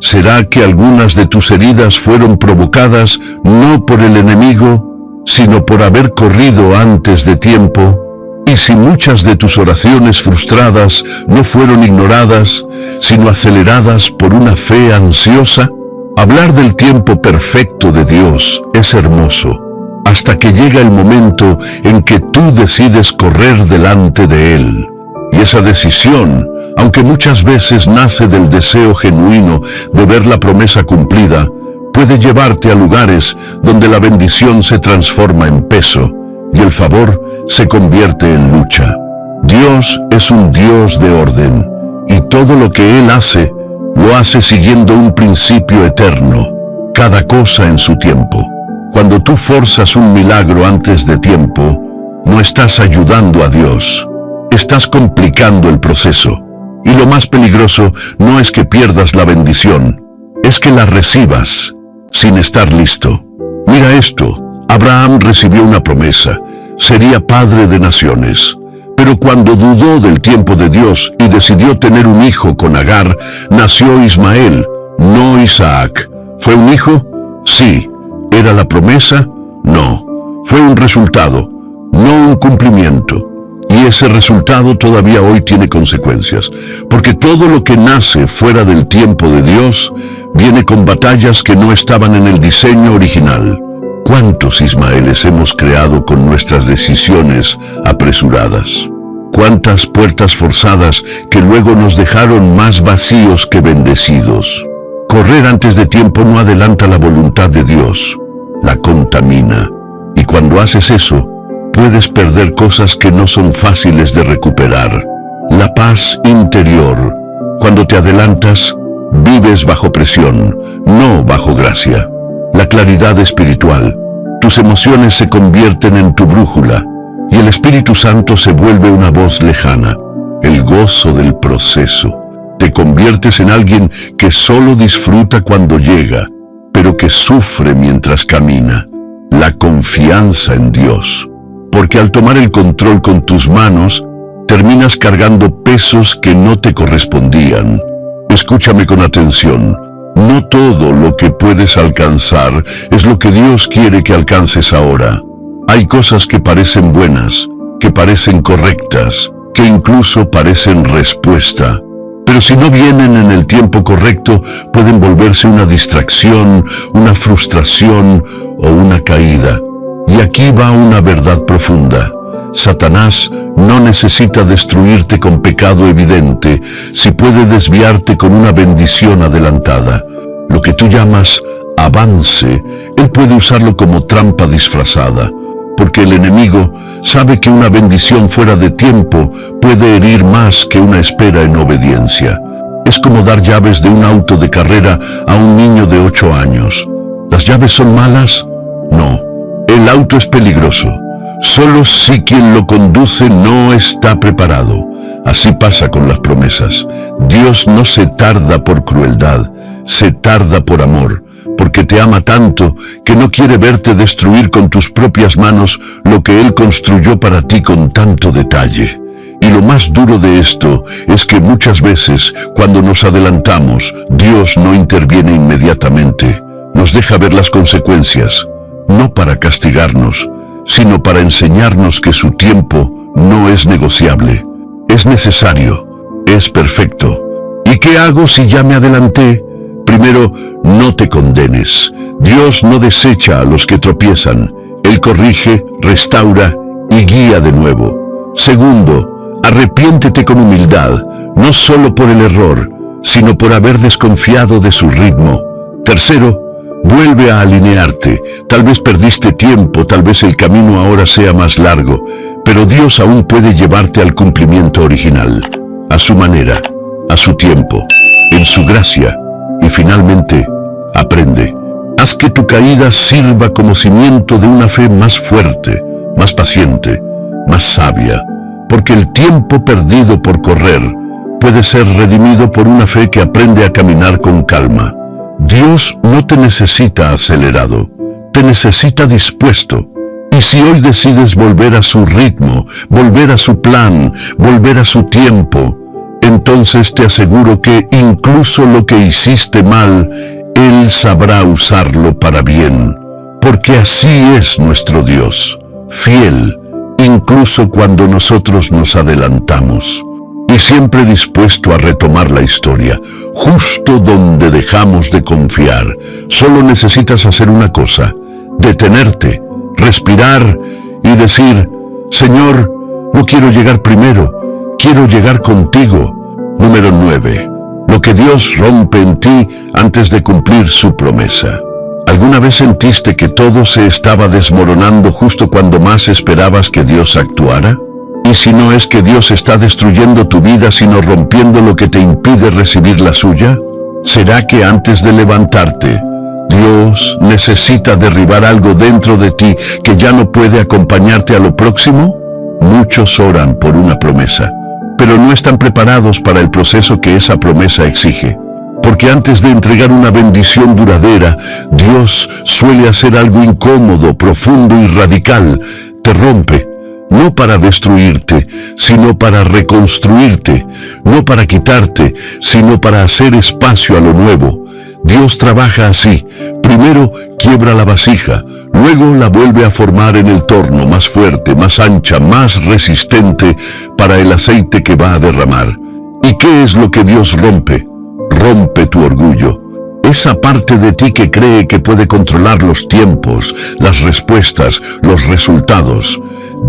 ¿Será que algunas de tus heridas fueron provocadas no por el enemigo, sino por haber corrido antes de tiempo? Y si muchas de tus oraciones frustradas no fueron ignoradas, sino aceleradas por una fe ansiosa, hablar del tiempo perfecto de Dios es hermoso, hasta que llega el momento en que tú decides correr delante de Él. Y esa decisión, aunque muchas veces nace del deseo genuino de ver la promesa cumplida, puede llevarte a lugares donde la bendición se transforma en peso y el favor se convierte en lucha. Dios es un Dios de orden, y todo lo que Él hace, lo hace siguiendo un principio eterno, cada cosa en su tiempo. Cuando tú forzas un milagro antes de tiempo, no estás ayudando a Dios, estás complicando el proceso. Y lo más peligroso no es que pierdas la bendición, es que la recibas sin estar listo. Mira esto, Abraham recibió una promesa, sería padre de naciones. Pero cuando dudó del tiempo de Dios y decidió tener un hijo con Agar, nació Ismael, no Isaac. ¿Fue un hijo? Sí. ¿Era la promesa? No. Fue un resultado, no un cumplimiento. Y ese resultado todavía hoy tiene consecuencias, porque todo lo que nace fuera del tiempo de Dios viene con batallas que no estaban en el diseño original. ¿Cuántos Ismaeles hemos creado con nuestras decisiones apresuradas? ¿Cuántas puertas forzadas que luego nos dejaron más vacíos que bendecidos? Correr antes de tiempo no adelanta la voluntad de Dios, la contamina. Y cuando haces eso, puedes perder cosas que no son fáciles de recuperar. La paz interior. Cuando te adelantas, vives bajo presión, no bajo gracia. La claridad espiritual. Tus emociones se convierten en tu brújula y el Espíritu Santo se vuelve una voz lejana. El gozo del proceso. Te conviertes en alguien que solo disfruta cuando llega, pero que sufre mientras camina. La confianza en Dios. Porque al tomar el control con tus manos, terminas cargando pesos que no te correspondían. Escúchame con atención. No todo lo que puedes alcanzar es lo que Dios quiere que alcances ahora. Hay cosas que parecen buenas, que parecen correctas, que incluso parecen respuesta. Pero si no vienen en el tiempo correcto, pueden volverse una distracción, una frustración o una caída. Y aquí va una verdad profunda. Satanás no necesita destruirte con pecado evidente si puede desviarte con una bendición adelantada. Lo que tú llamas avance, él puede usarlo como trampa disfrazada, porque el enemigo sabe que una bendición fuera de tiempo puede herir más que una espera en obediencia. Es como dar llaves de un auto de carrera a un niño de 8 años. ¿Las llaves son malas? No. El auto es peligroso, solo si quien lo conduce no está preparado. Así pasa con las promesas. Dios no se tarda por crueldad, se tarda por amor, porque te ama tanto que no quiere verte destruir con tus propias manos lo que Él construyó para ti con tanto detalle. Y lo más duro de esto es que muchas veces, cuando nos adelantamos, Dios no interviene inmediatamente. Nos deja ver las consecuencias. No para castigarnos, sino para enseñarnos que su tiempo no es negociable. Es necesario, es perfecto. ¿Y qué hago si ya me adelanté? Primero, no te condenes. Dios no desecha a los que tropiezan. Él corrige, restaura y guía de nuevo. Segundo, arrepiéntete con humildad, no solo por el error, sino por haber desconfiado de su ritmo. Tercero, vuelve a alinearte. Tal vez perdiste tiempo, tal vez el camino ahora sea más largo, pero Dios aún puede llevarte al cumplimiento original, a su manera, a su tiempo, en su gracia. Y finalmente, aprende. Haz que tu caída sirva como cimiento de una fe más fuerte, más paciente, más sabia, porque el tiempo perdido por correr puede ser redimido por una fe que aprende a caminar con calma. Dios no te necesita acelerado, te necesita dispuesto. Y si hoy decides volver a su ritmo, volver a su plan, volver a su tiempo, entonces te aseguro que incluso lo que hiciste mal, Él sabrá usarlo para bien. Porque así es nuestro Dios, fiel, incluso cuando nosotros nos adelantamos. Y siempre dispuesto a retomar la historia, justo donde dejamos de confiar. Solo necesitas hacer una cosa, detenerte, respirar y decir, Señor, no quiero llegar primero, quiero llegar contigo. Número 9. Lo que Dios rompe en ti antes de cumplir su promesa. ¿Alguna vez sentiste que todo se estaba desmoronando justo cuando más esperabas que Dios actuara? Y si no es que Dios está destruyendo tu vida, sino rompiendo lo que te impide recibir la suya, ¿será que antes de levantarte, Dios necesita derribar algo dentro de ti que ya no puede acompañarte a lo próximo? Muchos oran por una promesa, pero no están preparados para el proceso que esa promesa exige. Porque antes de entregar una bendición duradera, Dios suele hacer algo incómodo, profundo y radical. Te rompe, no para destruirte, sino para reconstruirte, no para quitarte, sino para hacer espacio a lo nuevo. Dios trabaja así. Primero quiebra la vasija, luego la vuelve a formar en el torno más fuerte, más ancha, más resistente para el aceite que va a derramar. ¿Y qué es lo que Dios rompe? Rompe tu orgullo. Esa parte de ti que cree que puede controlar los tiempos, las respuestas, los resultados.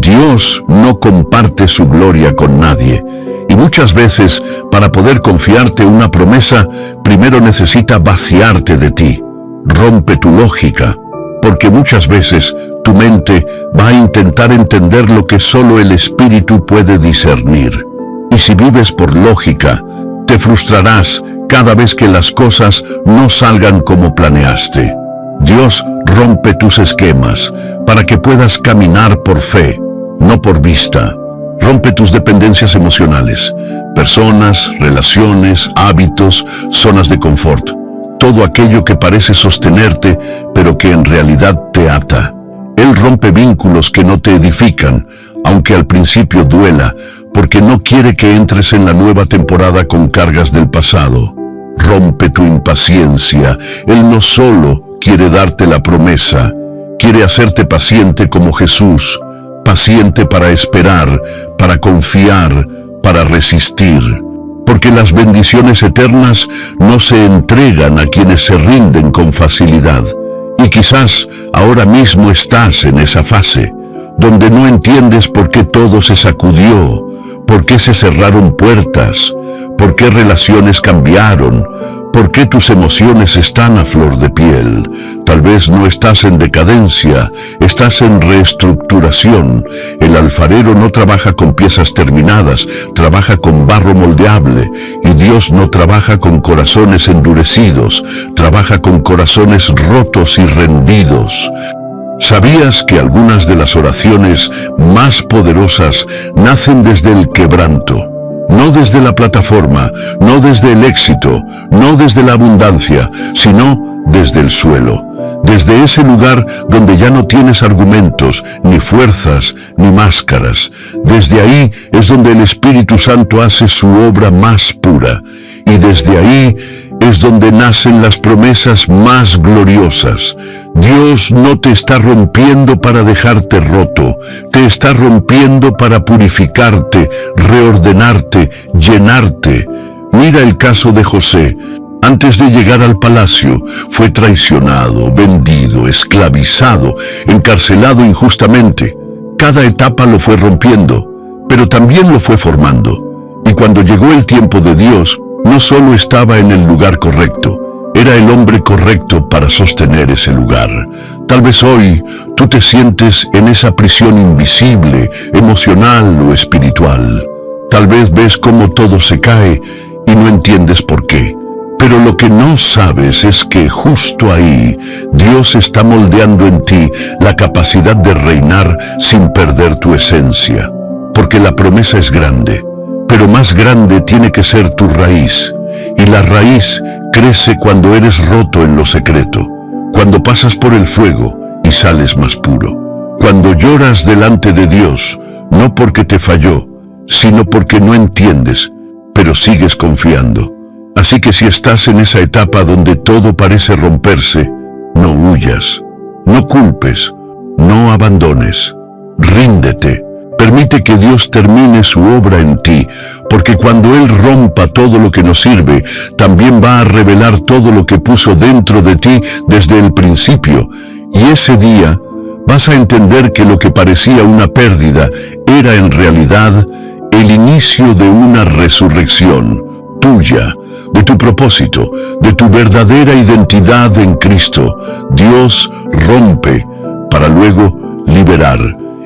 Dios no comparte su gloria con nadie. Y muchas veces, para poder confiarte una promesa, primero necesita vaciarte de ti. Rompe tu lógica, porque muchas veces tu mente va a intentar entender lo que solo el Espíritu puede discernir. Y si vives por lógica, te frustrarás cada vez que las cosas no salgan como planeaste. Dios rompe tus esquemas para que puedas caminar por fe, no por vista. Rompe tus dependencias emocionales, personas, relaciones, hábitos, zonas de confort. Todo aquello que parece sostenerte, pero que en realidad te ata. Él rompe vínculos que no te edifican, aunque al principio duela, porque no quiere que entres en la nueva temporada con cargas del pasado. Rompe tu impaciencia. Él no solo quiere darte la promesa, quiere hacerte paciente como Jesús, paciente para esperar, para confiar, para resistir. Porque las bendiciones eternas no se entregan a quienes se rinden con facilidad. Y quizás ahora mismo estás en esa fase, donde no entiendes por qué todo se sacudió, por qué se cerraron puertas, por qué relaciones cambiaron, por qué tus emociones están a flor de piel. Tal vez no estás en decadencia, estás en reestructuración. El alfarero no trabaja con piezas terminadas, trabaja con barro moldeable. Y Dios no trabaja con corazones endurecidos, trabaja con corazones rotos y rendidos. ¿Sabías que algunas de las oraciones más poderosas nacen desde el quebranto? No desde la plataforma, no desde el éxito, no desde la abundancia, sino desde el suelo. Desde ese lugar donde ya no tienes argumentos, ni fuerzas, ni máscaras. Desde ahí es donde el Espíritu Santo hace su obra más pura. Y desde ahí es donde nacen las promesas más gloriosas. Dios no te está rompiendo para dejarte roto, te está rompiendo para purificarte, reordenarte, llenarte. Mira el caso de José. Antes de llegar al palacio, fue traicionado, vendido, esclavizado, encarcelado injustamente. Cada etapa lo fue rompiendo, pero también lo fue formando. Y cuando llegó el tiempo de Dios, no solo estaba en el lugar correcto, era el hombre correcto para sostener ese lugar. Tal vez hoy tú te sientes en esa prisión invisible, emocional o espiritual. Tal vez ves cómo todo se cae y no entiendes por qué. Pero lo que no sabes es que justo ahí Dios está moldeando en ti la capacidad de reinar sin perder tu esencia. Porque la promesa es grande, pero más grande tiene que ser tu raíz. Y la raíz crece cuando eres roto en lo secreto, cuando pasas por el fuego y sales más puro. Cuando lloras delante de Dios, no porque te falló, sino porque no entiendes, pero sigues confiando. Así que si estás en esa etapa donde todo parece romperse, no huyas, no culpes, no abandones, ríndete. Permite que Dios termine su obra en ti, porque cuando Él rompa todo lo que nos sirve, también va a revelar todo lo que puso dentro de ti desde el principio. Y ese día vas a entender que lo que parecía una pérdida era en realidad el inicio de una resurrección tuya, de tu propósito, de tu verdadera identidad en Cristo. Dios rompe para luego liberar.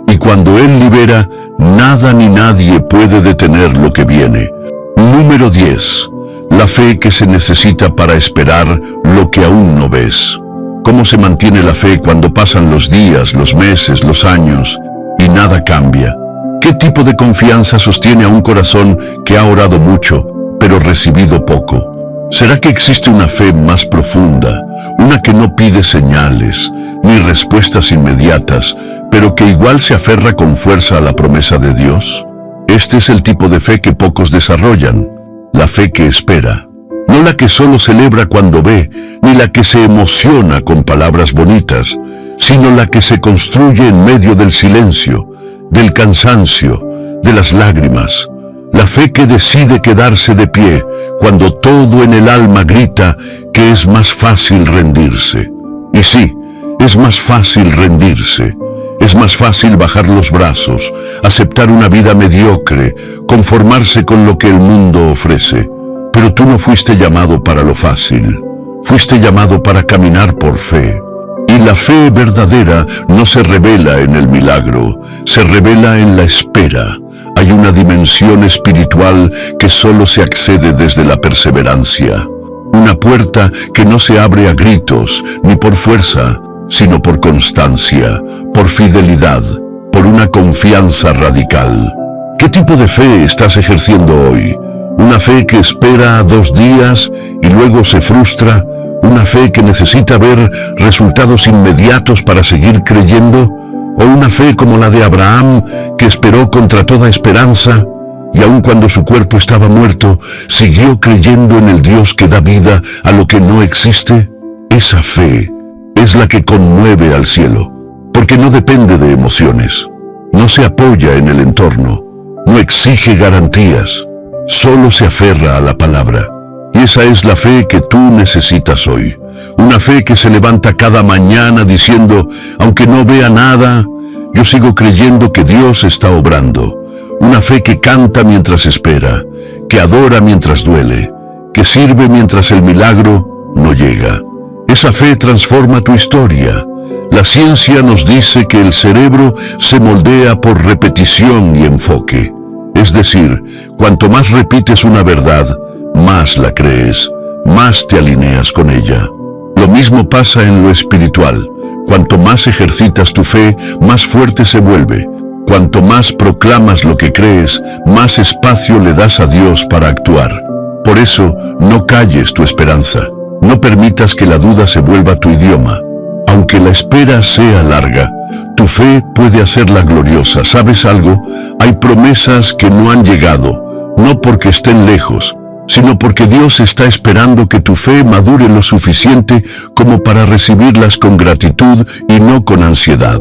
Y cuando Él libera, nada ni nadie puede detener lo que viene. Número 10. La fe que se necesita para esperar lo que aún no ves. ¿Cómo se mantiene la fe cuando pasan los días, los meses, los años y nada cambia? ¿Qué tipo de confianza sostiene a un corazón que ha orado mucho, pero recibido poco? ¿Será que existe una fe más profunda, una que no pide señales ni respuestas inmediatas, pero que igual se aferra con fuerza a la promesa de Dios? Este es el tipo de fe que pocos desarrollan, la fe que espera. No la que solo celebra cuando ve, ni la que se emociona con palabras bonitas, sino la que se construye en medio del silencio, del cansancio, de las lágrimas. La fe que decide quedarse de pie cuando todo en el alma grita que es más fácil rendirse. Y sí, es más fácil rendirse. Es más fácil bajar los brazos, aceptar una vida mediocre, conformarse con lo que el mundo ofrece. Pero tú no fuiste llamado para lo fácil. Fuiste llamado para caminar por fe. Y la fe verdadera no se revela en el milagro, se revela en la espera. Hay una dimensión espiritual que solo se accede desde la perseverancia. Una puerta que no se abre a gritos ni por fuerza, sino por constancia, por fidelidad, por una confianza radical. ¿Qué tipo de fe estás ejerciendo hoy? ¿Una fe que espera 2 días y luego se frustra? ¿Una fe que necesita ver resultados inmediatos para seguir creyendo? ¿O una fe como la de Abraham, que esperó contra toda esperanza y aun cuando su cuerpo estaba muerto, siguió creyendo en el Dios que da vida a lo que no existe? Esa fe es la que conmueve al cielo, porque no depende de emociones, no se apoya en el entorno, no exige garantías, solo se aferra a la palabra. Y esa es la fe que tú necesitas hoy. Una fe que se levanta cada mañana diciendo, aunque no vea nada, yo sigo creyendo que Dios está obrando. Una fe que canta mientras espera, que adora mientras duele, que sirve mientras el milagro no llega. Esa fe transforma tu historia. La ciencia nos dice que el cerebro se moldea por repetición y enfoque. Es decir, cuanto más repites una verdad, más la crees, más te alineas con ella. Lo mismo pasa en lo espiritual. Cuanto más ejercitas tu fe, más fuerte se vuelve. Cuanto más proclamas lo que crees, más espacio le das a Dios para actuar. Por eso, no calles tu esperanza. No permitas que la duda se vuelva tu idioma. Aunque la espera sea larga, tu fe puede hacerla gloriosa. ¿Sabes algo? Hay promesas que no han llegado, no porque estén lejos, sino porque Dios está esperando que tu fe madure lo suficiente como para recibirlas con gratitud y no con ansiedad.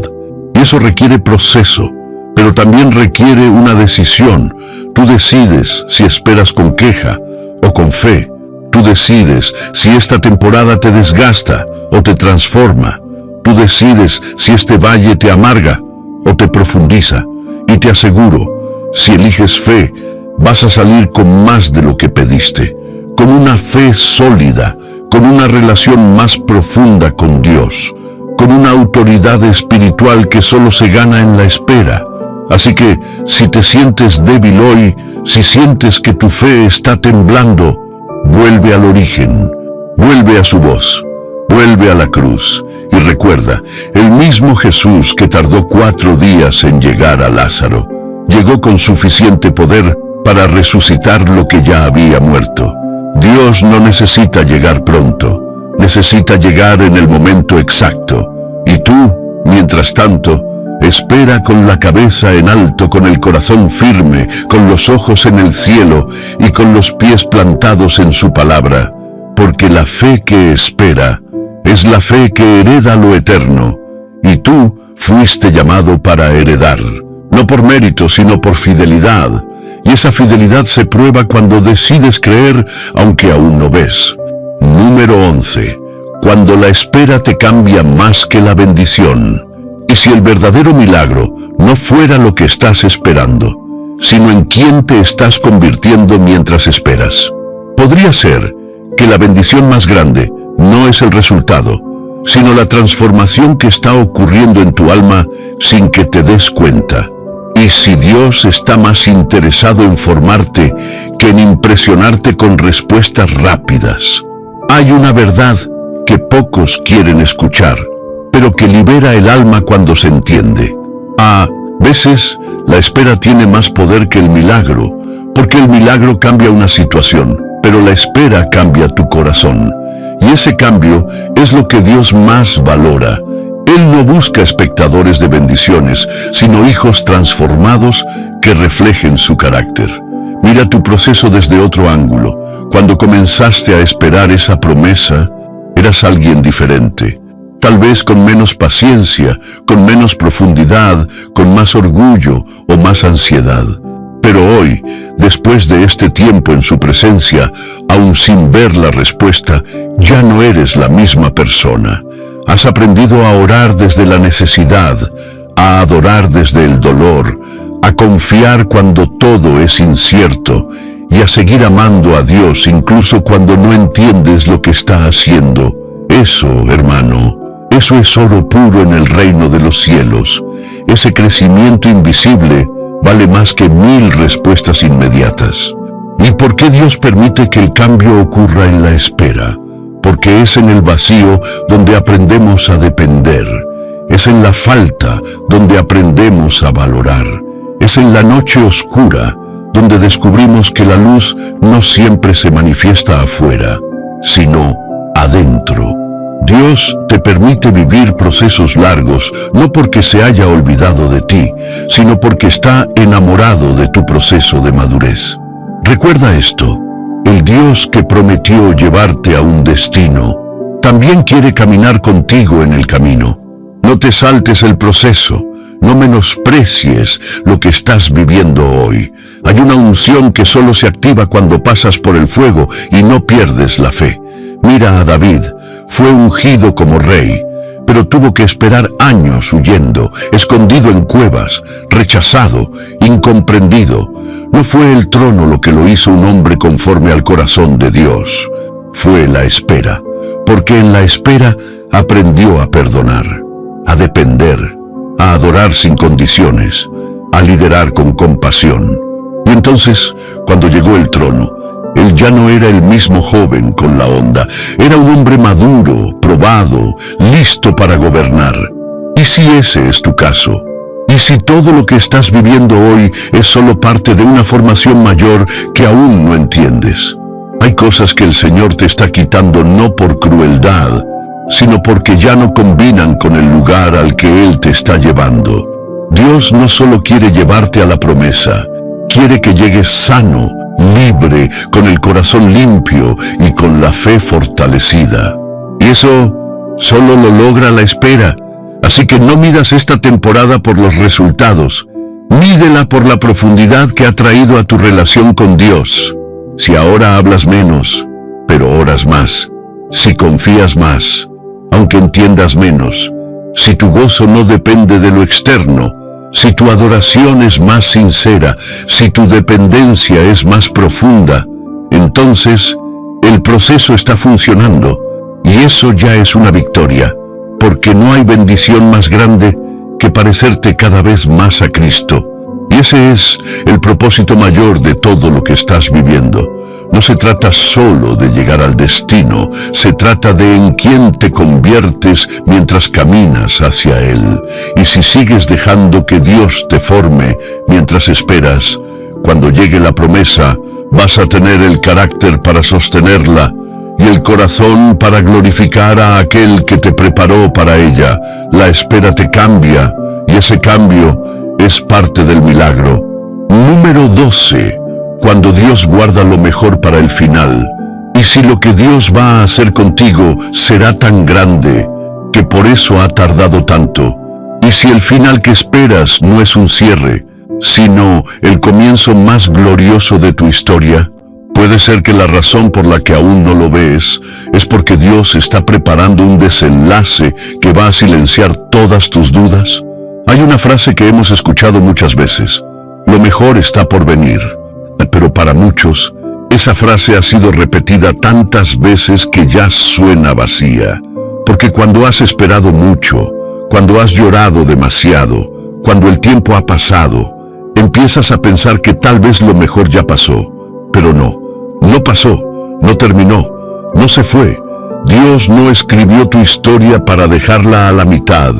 Y eso requiere proceso, pero también requiere una decisión. Tú decides si esperas con queja o con fe. Tú decides si esta temporada te desgasta o te transforma. Tú decides si este valle te amarga o te profundiza. Y te aseguro, si eliges fe, vas a salir con más de lo que pediste, con una fe sólida, con una relación más profunda con Dios, con una autoridad espiritual que solo se gana en la espera. Así que, si te sientes débil hoy, si sientes que tu fe está temblando, vuelve al origen, vuelve a su voz, vuelve a la cruz. Y recuerda, el mismo Jesús que tardó 4 días en llegar a Lázaro, llegó con suficiente poder para resucitar lo que ya había muerto. Dios no necesita llegar pronto, necesita llegar en el momento exacto. Y tú, mientras tanto, espera con la cabeza en alto, con el corazón firme, con los ojos en el cielo y con los pies plantados en su palabra, porque la fe que espera es la fe que hereda lo eterno, y tú fuiste llamado para heredar, no por mérito, sino por fidelidad. Y esa fidelidad se prueba cuando decides creer aunque aún no ves. Número 11. Cuando la espera te cambia más que la bendición. Y si el verdadero milagro no fuera lo que estás esperando, sino en quién te estás convirtiendo mientras esperas. Podría ser que la bendición más grande no es el resultado, sino la transformación que está ocurriendo en tu alma sin que te des cuenta. Y si Dios está más interesado en formarte que en impresionarte con respuestas rápidas. Hay una verdad que pocos quieren escuchar, pero que libera el alma cuando se entiende. Veces, la espera tiene más poder que el milagro, porque el milagro cambia una situación, pero la espera cambia tu corazón. Y ese cambio es lo que Dios más valora. Él no busca espectadores de bendiciones, sino hijos transformados que reflejen su carácter. Mira tu proceso desde otro ángulo. Cuando comenzaste a esperar esa promesa, eras alguien diferente. Tal vez con menos paciencia, con menos profundidad, con más orgullo o más ansiedad. Pero hoy, después de este tiempo en su presencia, aún sin ver la respuesta, ya no eres la misma persona. Has aprendido a orar desde la necesidad, a adorar desde el dolor, a confiar cuando todo es incierto y a seguir amando a Dios incluso cuando no entiendes lo que está haciendo. Eso, hermano, eso es oro puro en el reino de los cielos. Ese crecimiento invisible vale más que 1000 respuestas inmediatas. ¿Y por qué Dios permite que el cambio ocurra en la espera? Porque es en el vacío donde aprendemos a depender. Es en la falta donde aprendemos a valorar. Es en la noche oscura donde descubrimos que la luz no siempre se manifiesta afuera, sino adentro. Dios te permite vivir procesos largos, no porque se haya olvidado de ti, sino porque está enamorado de tu proceso de madurez. Recuerda esto, el Dios que prometió llevarte a un destino, también quiere caminar contigo en el camino. No te saltes el proceso, no menosprecies lo que estás viviendo hoy. Hay una unción que solo se activa cuando pasas por el fuego y no pierdes la fe. Mira a David, fue ungido como rey, pero tuvo que esperar años huyendo, escondido en cuevas, rechazado, incomprendido. No fue el trono lo que lo hizo un hombre conforme al corazón de Dios. Fue la espera, porque en la espera aprendió a perdonar, a depender, a adorar sin condiciones, a liderar con compasión. Y entonces, cuando llegó el trono, él ya no era el mismo joven con la onda. Era un hombre maduro, probado, listo para gobernar. ¿Y si ese es tu caso? ¿Y si todo lo que estás viviendo hoy es solo parte de una formación mayor que aún no entiendes? Hay cosas que el Señor te está quitando no por crueldad, sino porque ya no combinan con el lugar al que Él te está llevando. Dios no solo quiere llevarte a la promesa, quiere que llegues sano, libre, con el corazón limpio y con la fe fortalecida. Y eso solo lo logra la espera. Así que no midas esta temporada por los resultados. Mídela por la profundidad que ha traído a tu relación con Dios. Si ahora hablas menos, pero oras más. Si confías más, aunque entiendas menos. Si tu gozo no depende de lo externo. Si tu adoración es más sincera, si tu dependencia es más profunda, entonces el proceso está funcionando. Y eso ya es una victoria, porque no hay bendición más grande que parecerte cada vez más a Cristo. Y ese es el propósito mayor de todo lo que estás viviendo. No se trata solo de llegar al destino, se trata de en quién te conviertes mientras caminas hacia Él. Y si sigues dejando que Dios te forme mientras esperas, cuando llegue la promesa, vas a tener el carácter para sostenerla y el corazón para glorificar a aquel que te preparó para ella. La espera te cambia y ese cambio es parte del milagro. Número 12. Cuando Dios guarda lo mejor para el final. Y si lo que Dios va a hacer contigo será tan grande que por eso ha tardado tanto. Y si el final que esperas no es un cierre, sino el comienzo más glorioso de tu historia, puede ser que la razón por la que aún no lo ves es porque Dios está preparando un desenlace que va a silenciar todas tus dudas. Hay una frase que hemos escuchado muchas veces: lo mejor está por venir. Pero para muchos, esa frase ha sido repetida tantas veces que ya suena vacía. Porque cuando has esperado mucho, cuando has llorado demasiado, cuando el tiempo ha pasado, empiezas a pensar que tal vez lo mejor ya pasó. Pero no pasó, no terminó, no se fue. Dios no escribió tu historia para dejarla a la mitad.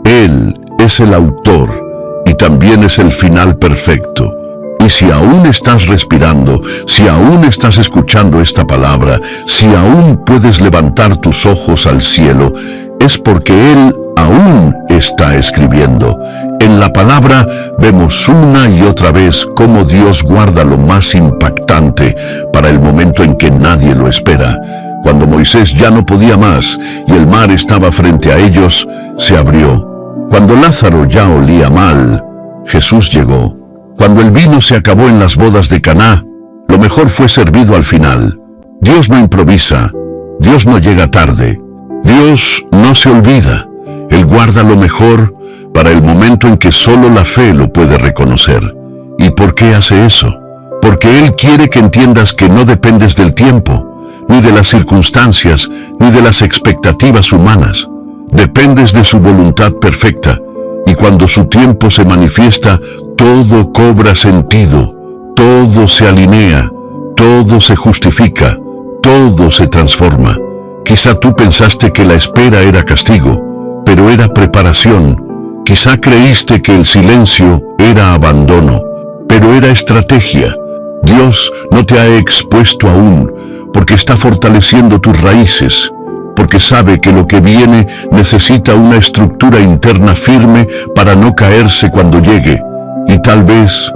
Él es el autor y y también es el final perfecto. Y si aún estás respirando, si aún estás escuchando esta palabra, si aún puedes levantar tus ojos al cielo, es porque Él aún está escribiendo. En la palabra vemos una y otra vez cómo Dios guarda lo más impactante para el momento en que nadie lo espera. Cuando Moisés ya no podía más y el mar estaba frente a ellos, se abrió. Cuando Lázaro ya olía mal, Jesús llegó. Cuando el vino se acabó en las bodas de Caná, lo mejor fue servido al final. Dios no improvisa, Dios no llega tarde, Dios no se olvida. Él guarda lo mejor para el momento en que solo la fe lo puede reconocer. ¿Y por qué hace eso? Porque Él quiere que entiendas que no dependes del tiempo, ni de las circunstancias, ni de las expectativas humanas. Dependes de su voluntad perfecta, y cuando su tiempo se manifiesta, todo cobra sentido, todo se alinea, todo se justifica, todo se transforma. Quizá tú pensaste que la espera era castigo, pero era preparación. Quizá creíste que el silencio era abandono, pero era estrategia. Dios no te ha expuesto aún, porque está fortaleciendo tus raíces, porque sabe que lo que viene necesita una estructura interna firme para no caerse cuando llegue. Y tal vez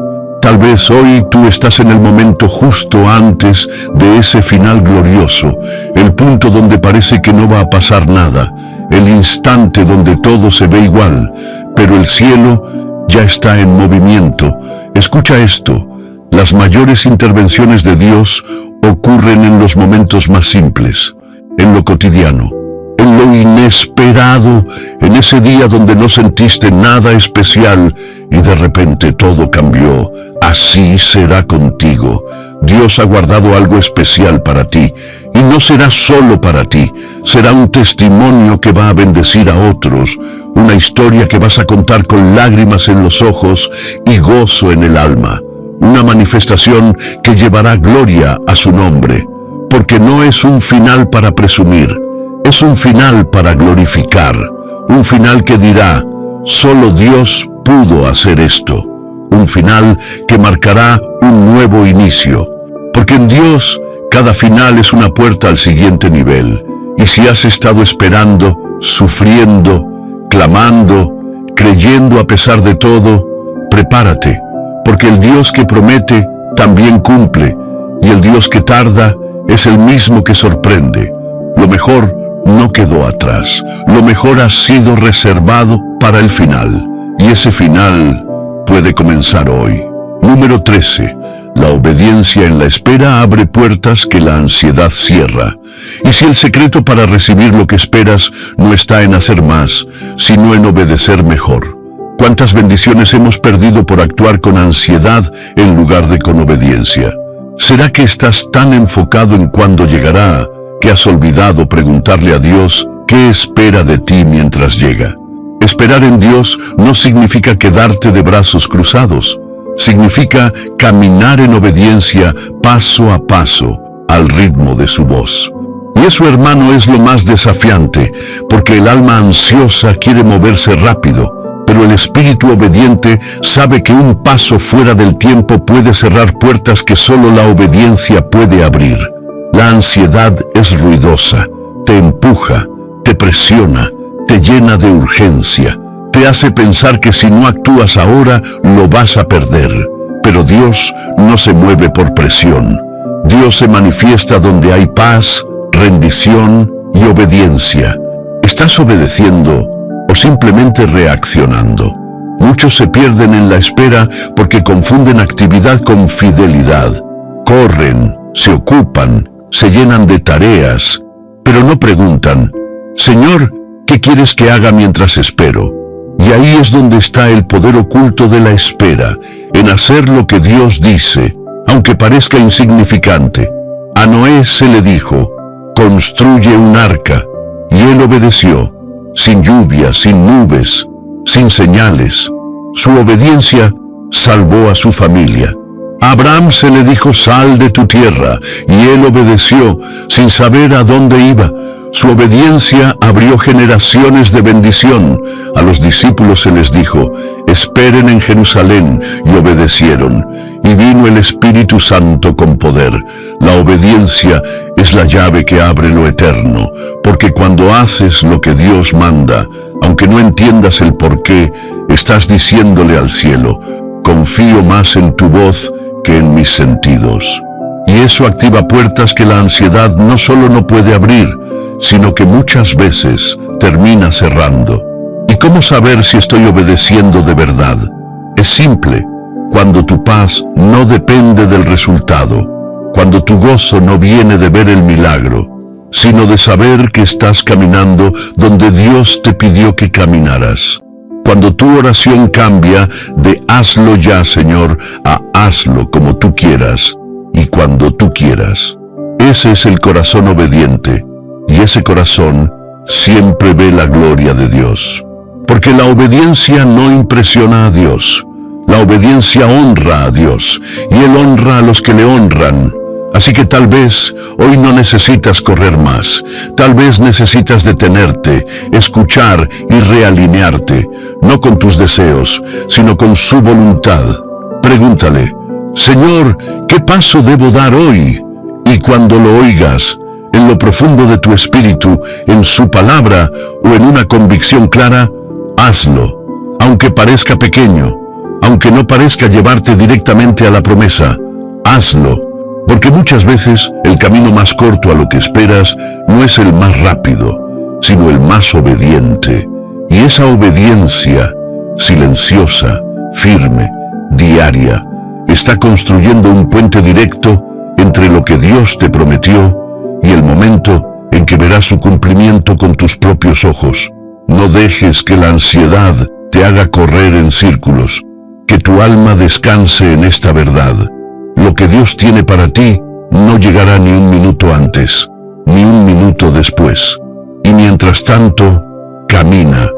hoy tú estás en el momento justo antes de ese final glorioso, el punto donde parece que no va a pasar nada, el instante donde todo se ve igual, pero el cielo ya está en movimiento. Escucha esto, las mayores intervenciones de Dios ocurren en los momentos más simples, en lo cotidiano, en lo inesperado, en ese día donde no sentiste nada especial y de repente todo cambió. Así será contigo. Dios ha guardado algo especial para ti y no será solo para ti, será un testimonio que va a bendecir a otros, una historia que vas a contar con lágrimas en los ojos y gozo en el alma, una manifestación que llevará gloria a su nombre. Porque no es un final para presumir, es un final para glorificar, un final que dirá, solo Dios pudo hacer esto, un final que marcará un nuevo inicio, porque en Dios cada final es una puerta al siguiente nivel, y si has estado esperando, sufriendo, clamando, creyendo a pesar de todo, prepárate, porque el Dios que promete también cumple, y el Dios que tarda es el mismo que sorprende. Lo mejor no quedó atrás. Lo mejor ha sido reservado para el final. Y ese final puede comenzar hoy. Número 13. La obediencia en la espera abre puertas que la ansiedad cierra. Y si el secreto para recibir lo que esperas no está en hacer más, sino en obedecer mejor. ¿Cuántas bendiciones hemos perdido por actuar con ansiedad en lugar de con obediencia? ¿Será que estás tan enfocado en cuándo llegará que has olvidado preguntarle a Dios qué espera de ti mientras llega? Esperar en Dios no significa quedarte de brazos cruzados. Significa caminar en obediencia paso a paso al ritmo de su voz. Y eso, hermano, es lo más desafiante, porque el alma ansiosa quiere moverse rápido, pero el espíritu obediente sabe que un paso fuera del tiempo puede cerrar puertas que solo la obediencia puede abrir. La ansiedad es ruidosa, te empuja, te presiona, te llena de urgencia, te hace pensar que si no actúas ahora lo vas a perder. Pero Dios no se mueve por presión. Dios se manifiesta donde hay paz, rendición y obediencia. ¿Estás obedeciendo o simplemente reaccionando? Muchos se pierden en la espera porque confunden actividad con fidelidad. Corren, se ocupan, se llenan de tareas, pero no preguntan, Señor, ¿qué quieres que haga mientras espero? Y ahí es donde está el poder oculto de la espera, en hacer lo que Dios dice, aunque parezca insignificante. A Noé se le dijo, construye un arca, y él obedeció, sin lluvia, sin nubes, sin señales. Su obediencia salvó a su familia. A Abraham se le dijo, sal de tu tierra, y él obedeció, sin saber a dónde iba. Su obediencia abrió generaciones de bendición. A los discípulos se les dijo: esperen en Jerusalén, y obedecieron. Y vino el Espíritu Santo con poder. La obediencia es la llave que abre lo eterno, porque cuando haces lo que Dios manda, aunque no entiendas el por qué, estás diciéndole al cielo: confío más en tu voz que en mis sentidos. Y eso activa puertas que la ansiedad no solo no puede abrir, sino que muchas veces termina cerrando. ¿Y cómo saber si estoy obedeciendo de verdad? Es simple: cuando tu paz no depende del resultado, cuando tu gozo no viene de ver el milagro, sino de saber que estás caminando donde Dios te pidió que caminaras. Cuando tu oración cambia de hazlo ya, Señor, a hazlo como tú quieras y cuando tú quieras. Ese es el corazón obediente. Y ese corazón siempre ve la gloria de Dios. Porque la obediencia no impresiona a Dios. La obediencia honra a Dios, y Él honra a los que le honran. Así que tal vez hoy no necesitas correr más. Tal vez necesitas detenerte, escuchar y realinearte, no con tus deseos, sino con su voluntad. Pregúntale: Señor, ¿qué paso debo dar hoy? Y cuando lo oigas, en lo profundo de tu espíritu, en su palabra o en una convicción clara, hazlo, aunque parezca pequeño, aunque no parezca llevarte directamente a la promesa. Hazlo, porque muchas veces el camino más corto a lo que esperas no es el más rápido, sino el más obediente. Y esa obediencia, silenciosa, firme, diaria, está construyendo un puente directo entre lo que Dios te prometió y el momento en que verás su cumplimiento con tus propios ojos. No dejes que la ansiedad te haga correr en círculos. Que tu alma descanse en esta verdad. Lo que Dios tiene para ti no llegará ni un minuto antes, ni un minuto después. Y mientras tanto, camina,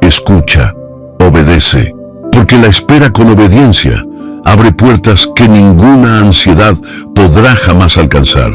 escucha, obedece. Porque la espera con obediencia abre puertas que ninguna ansiedad podrá jamás alcanzar.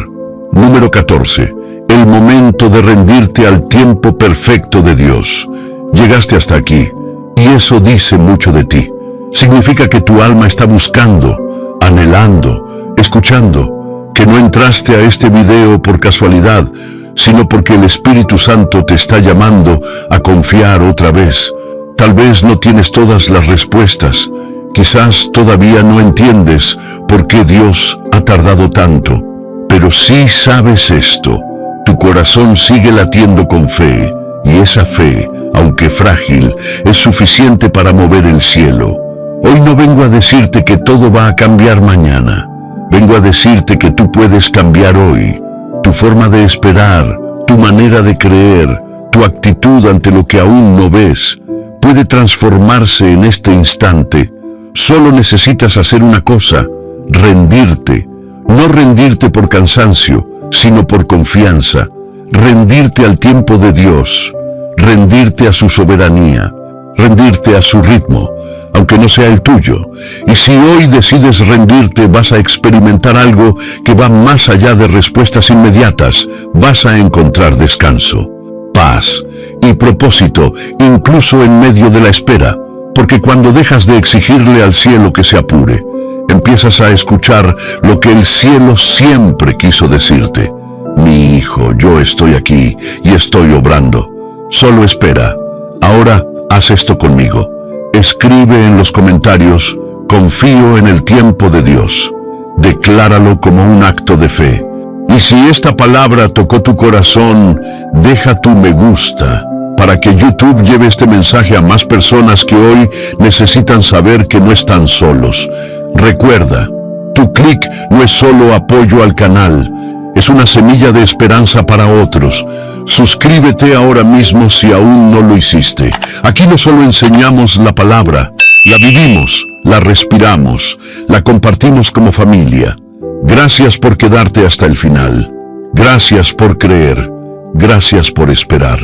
Número 14. El momento de rendirte al tiempo perfecto de Dios. Llegaste hasta aquí, y eso dice mucho de ti. Significa que tu alma está buscando, anhelando, escuchando, que no entraste a este video por casualidad, sino porque el Espíritu Santo te está llamando a confiar otra vez. Tal vez no tienes todas las respuestas. Quizás todavía no entiendes por qué Dios ha tardado tanto. Pero sí sabes esto: tu corazón sigue latiendo con fe, y esa fe, aunque frágil, es suficiente para mover el cielo. Hoy no vengo a decirte que todo va a cambiar mañana. Vengo a decirte que tú puedes cambiar hoy. Tu forma de esperar, tu manera de creer, tu actitud ante lo que aún no ves, puede transformarse en este instante. Solo necesitas hacer una cosa: rendirte. No rendirte por cansancio, sino por confianza. Rendirte al tiempo de Dios. Rendirte a su soberanía. Rendirte a su ritmo, aunque no sea el tuyo. Y si hoy decides rendirte, vas a experimentar algo que va más allá de respuestas inmediatas. Vas a encontrar descanso, paz y propósito, incluso en medio de la espera. Porque cuando dejas de exigirle al cielo que se apure, empiezas a escuchar lo que el cielo siempre quiso decirte: mi hijo, yo estoy aquí y estoy obrando. Solo espera. Ahora haz esto conmigo. Escribe en los comentarios: confío en el tiempo de Dios. Decláralo como un acto de fe. Y si esta palabra tocó tu corazón, deja tu me gusta, para que YouTube lleve este mensaje a más personas que hoy necesitan saber que no están solos. Recuerda, tu clic no es solo apoyo al canal, es una semilla de esperanza para otros. Suscríbete ahora mismo si aún no lo hiciste. Aquí no solo enseñamos la palabra, la vivimos, la respiramos, la compartimos como familia. Gracias por quedarte hasta el final. Gracias por creer. Gracias por esperar.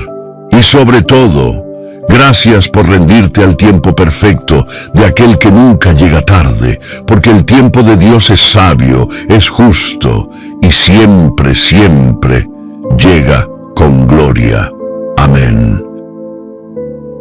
Y sobre todo, gracias por rendirte al tiempo perfecto de aquel que nunca llega tarde, porque el tiempo de Dios es sabio, es justo y siempre, siempre llega con gloria. Biblia.